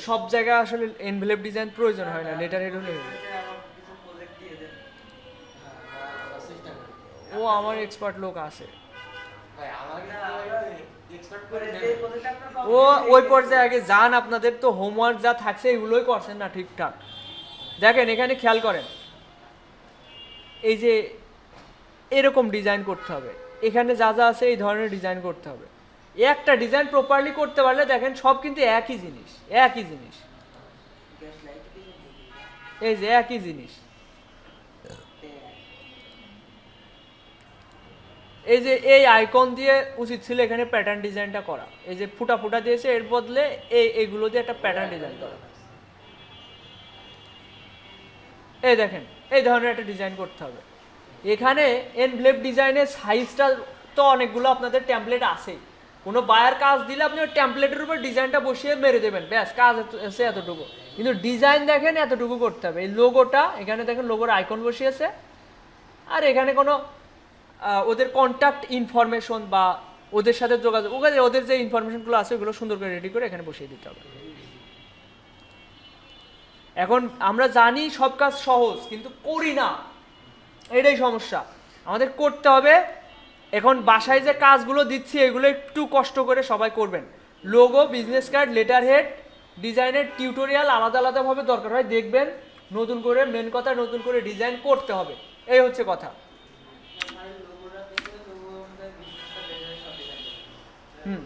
সব জায়গায় আসলে এনভেলপ ডিজাইন প্রয়োজন হয় না, লেটার হেড হলে। ও আমার এক্সপার্ট লোক আছে, ও ওই পর্যায়ে আগে যান। আপনাদের তো হোমওয়ার্ক যা থাকছে এগুলোই করছেন না ঠিকঠাক। দেখেন এখানে খেয়াল করেন, এই যে এরকম ডিজাইন করতে হবে, এখানে যা যা আছে এই ধরনের ডিজাইন করতে হবে। একটা ডিজাইন প্রপারলি করতে পারলে দেখেন সব কিন্তু একই জিনিস। এই যে একই জিনিস, এই যে এই আইকন দিয়ে উচিত ছিল এখানে প্যাটার্ন ডিজাইনটা করা। এই যে ফুটা ফুটা দিয়েছে, এর বদলে এইগুলো দিয়ে একটা প্যাটার্ন ডিজাইন করা। এই দেখেন এই ধরনের একটা ডিজাইন করতে হবে। এখানে এনভেলপ ডিজাইনের সাইজটা তো অনেকগুলো আপনাদের টেমপ্লেট আছেই। কোনো বায়ার কাজ দিলে আপনি ওই টেমপ্লেটের উপর ডিজাইনটা বসিয়ে মেরে দেবেন, ব্যাস কাজ এসে এতটুকু। কিন্তু ডিজাইন দেখেন এতটুকু করতে হবে। এই লোগোটা এখানে দেখেন লোগোর আইকন বসিয়েছে, আর এখানে কোনো ওদের কন্ট্যাক্ট ইনফরমেশন বা ওদের সাথে যোগাযোগ, ওদের যে ইনফরমেশনগুলো আছে ওগুলো সুন্দর করে রেডি করে এখানে বসিয়ে দিতে হবে। এখন আমরা জানি সব কাজ সহজ, কিন্তু করি না, এটাই সমস্যা। আমাদের করতে হবে। এখন বাসায় যে কাজগুলো দিচ্ছি এগুলো একটু কষ্ট করে সবাই করবেন। Logo, business card, letter head, ডিজাইনের টিউটোরিয়াল আলাদা আলাদাভাবে দরকার হয়, দেখবেন নতুন করে মেন কথা নতুন করে ডিজাইন করতে হবে, এই হচ্ছে কথা। হুম,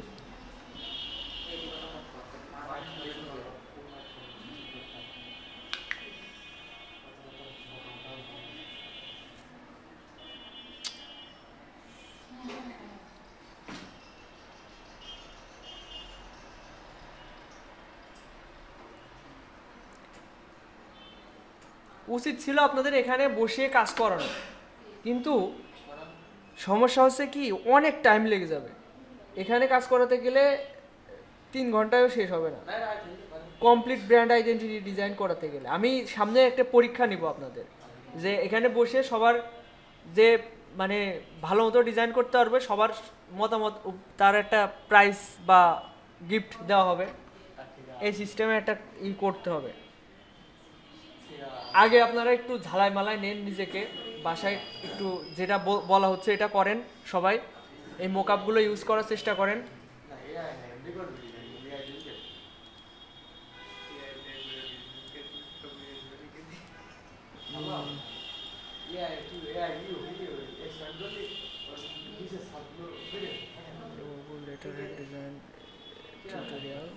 উচিত ছিল আপনাদের এখানে বসে কাজ করানো, কিন্তু সমস্যা হচ্ছে কি অনেক টাইম লেগে যাবে। এখানে কাজ করাতে গেলে 3 ঘন্টায়ও শেষ হবে না কমপ্লিট ব্র্যান্ড আইডেন্টিটি ডিজাইন করাতে গেলে। আমি সামনে একটা পরীক্ষা নিব আপনাদের, যে এখানে বসে সবার যে মানে ভালো মতো ডিজাইন করতে পারবে সবার মতামত, তার একটা প্রাইজ বা গিফট দেওয়া হবে, এই সিস্টেমে একটা করতে হবে। আগে আপনারা একটু ঝালাই মালাই নেন নিজেকে, বাসায় একটু যেটা বলা হচ্ছে এটা করেন, সবাই এই মোকআপগুলো ইউজ করার চেষ্টা করেন। ডিজাইন টিউটোরিয়াল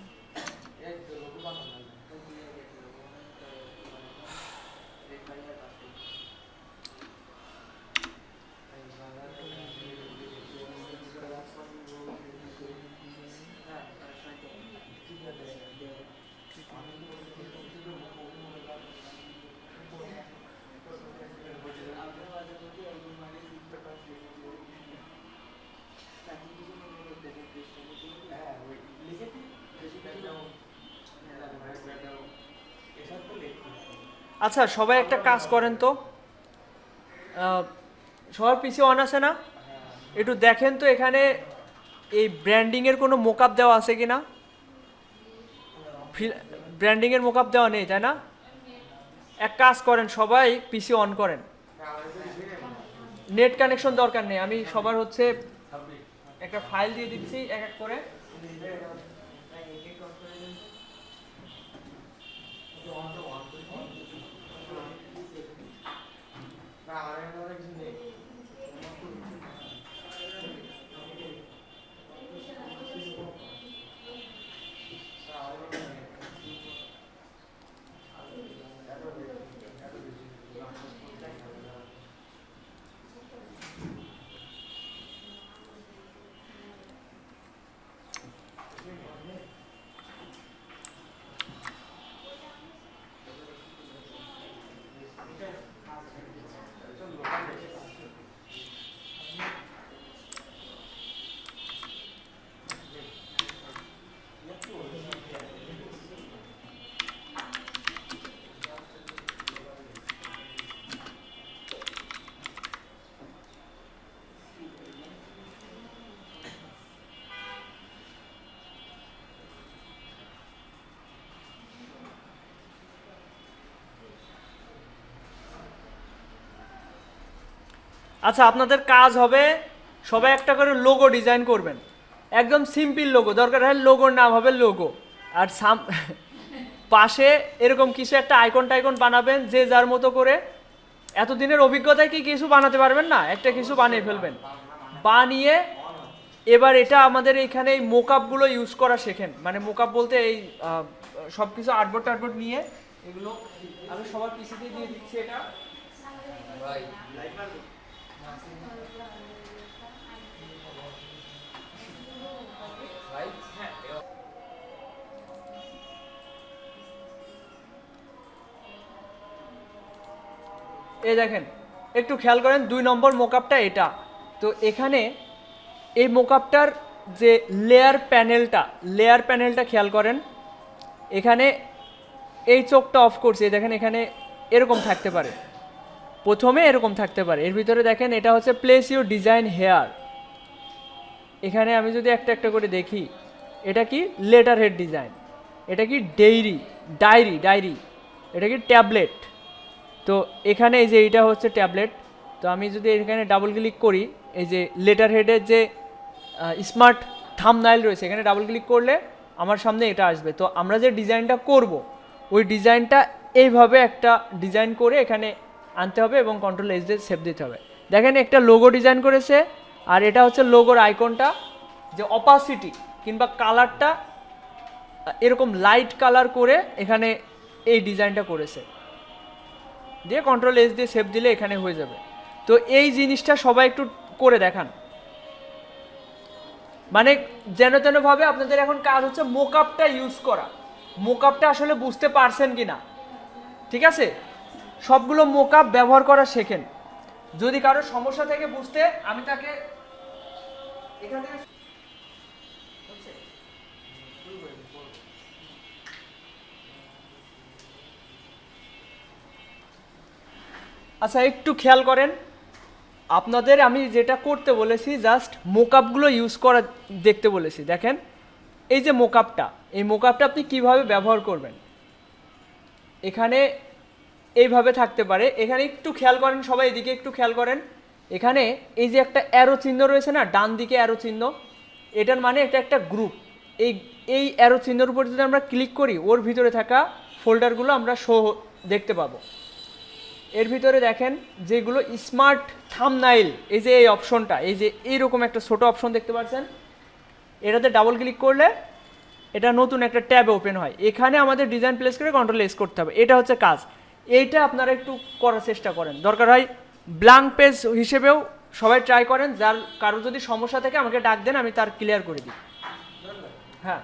আচ্ছা, সবাই একটা কাজ করেন তো, সবার পিছে অন আছে না, একটু দেখেন তো এখানে এই ব্র্যান্ডিংয়ের কোনো মোকআপ দেওয়া আছে কি না। ব্র্যান্ডিংয়ের মোকআপ দেওয়া নেই তাই না? এক কাজ করেন, সবাই পিসি অন করেন, নেট কানেকশন দরকার নেই, আমি সবার হচ্ছে একটা ফাইল দিয়ে দিচ্ছি এক এক করে। আচ্ছা, আপনাদের কাজ হবে সবাই একটা করে লোগো ডিজাইন করবেন, একদম সিম্পল লোগো, দরকার হয় লোগোর নাম হবে লোগো, আর পাশে এরকম কিছু একটা আইকন টাইকন বানাবেন যে যার মতো করে। এতদিনের অভিজ্ঞতায় কি কিছু বানাতে পারবেন না? একটা কিছু বানিয়ে ফেলবেন, বানিয়ে এবার এটা আমাদের এইখানে এই মোকআপগুলো ইউজ করা শেখেন। মানে মোকআপ বলতে এই সব কিছু আর্টবোর্ড টার্টবোর্ড নিয়ে এগুলো আমি সবার পিসিতে দিয়ে দিচ্ছি। এটা এই দেখেন, একটু খেয়াল করেন 2 নম্বর মোকআপটা এটা। তো এখানে এই মোকআপটার যে লেয়ার প্যানেলটা খেয়াল করেন, এখানে এই চোখটা অফ করছি, দেখেন এখানে এরকম থাকতে পারে, প্রথমে এরকম থাকতে পারে, এর ভিতরে দেখেন এটা হচ্ছে প্লেস ইউর ডিজাইন হেয়ার। এখানে আমি যদি একটা একটা করে দেখি, এটা কি লেটার হেড ডিজাইন, এটা কি ডায়েরি, এটা কি ট্যাবলেট। তো এখানে এই যে এইটা হচ্ছে ট্যাবলেট। তো আমি যদি এখানে ডাবল ক্লিক করি, এই যে লেটার হেডের যে স্মার্ট থাম্বনেইল রয়েছে, এখানে ডাবল ক্লিক করলে আমার সামনে এটা আসবে। তো আমরা যে ডিজাইনটা করব ওই ডিজাইনটা এইভাবে একটা ডিজাইন করে এখানে আনতে হবে এবং কন্ট্রোল এস দিয়ে সেভ দিতে হবে। দেখেন একটা লোগো ডিজাইন করেছে, আর এটা হচ্ছে লোগোর আইকনটা, যে অপাসিটি কিংবা কালারটা এরকম লাইট কালার করে এখানে এই ডিজাইনটা করেছে, দিয়ে কন্ট্রোল এস দিয়ে সেভ দিলে এখানে হয়ে যাবে। তো এই জিনিসটা সবাই একটু করে দেখান, মানে যেন তেনভাবে আপনাদের এখন কাজ হচ্ছে মোকআপটা ইউজ করা। মোকআপটা আসলে বুঝতে পারছেন কি না, ঠিক আছে? সবগুলো মোকআপ ব্যবহার করা শেখেন। যদি কারো সমস্যা থেকে বুঝতে, আমি তাকে এখান থেকে আচ্ছা একটু খেয়াল করেন, আপনাদের আমি যেটা করতে বলেছি জাস্ট মোকআপগুলো ইউজ করা দেখতে বলেছি। দেখেন এই যে মোকআপটা, এই মোকআপটা আপনি কিভাবে ব্যবহার করবেন, এখানে এইভাবে থাকতে পারে। এখানে একটু খেয়াল করেন সবাই, এদিকে একটু খেয়াল করেন, এখানে এই যে একটা অ্যারো চিহ্ন রয়েছে না, ডান দিকে অ্যারো চিহ্ন, এটার মানে এটা একটা গ্রুপ। এই অ্যারো চিহ্নের উপর যদি আমরা ক্লিক করি, ওর ভিতরে থাকা ফোল্ডারগুলো আমরা দেখতে পাবো। এর ভিতরে দেখেন যেগুলো স্মার্ট থাম্বনেইল, এই যে এই অপশনটা, এই যে এইরকম একটা ছোট অপশন দেখতে পাচ্ছেন, এটাতে ডাবল ক্লিক করলে এটা নতুন একটা ট্যাব ওপেন হয়। এখানে আমাদের ডিজাইন প্লেস করে কন্ট্রোল এস করতে হবে, এটা হচ্ছে কাজ। এইটা আপনারা একটু করার চেষ্টা করেন, দরকার হয় ব্ল্যাঙ্ক পেজ হিসেবেও সবাই ট্রাই করেন। যার কারো যদি সমস্যা থাকে আমাকে ডাক দেন, আমি তার ক্লিয়ার করে দিই। হ্যাঁ।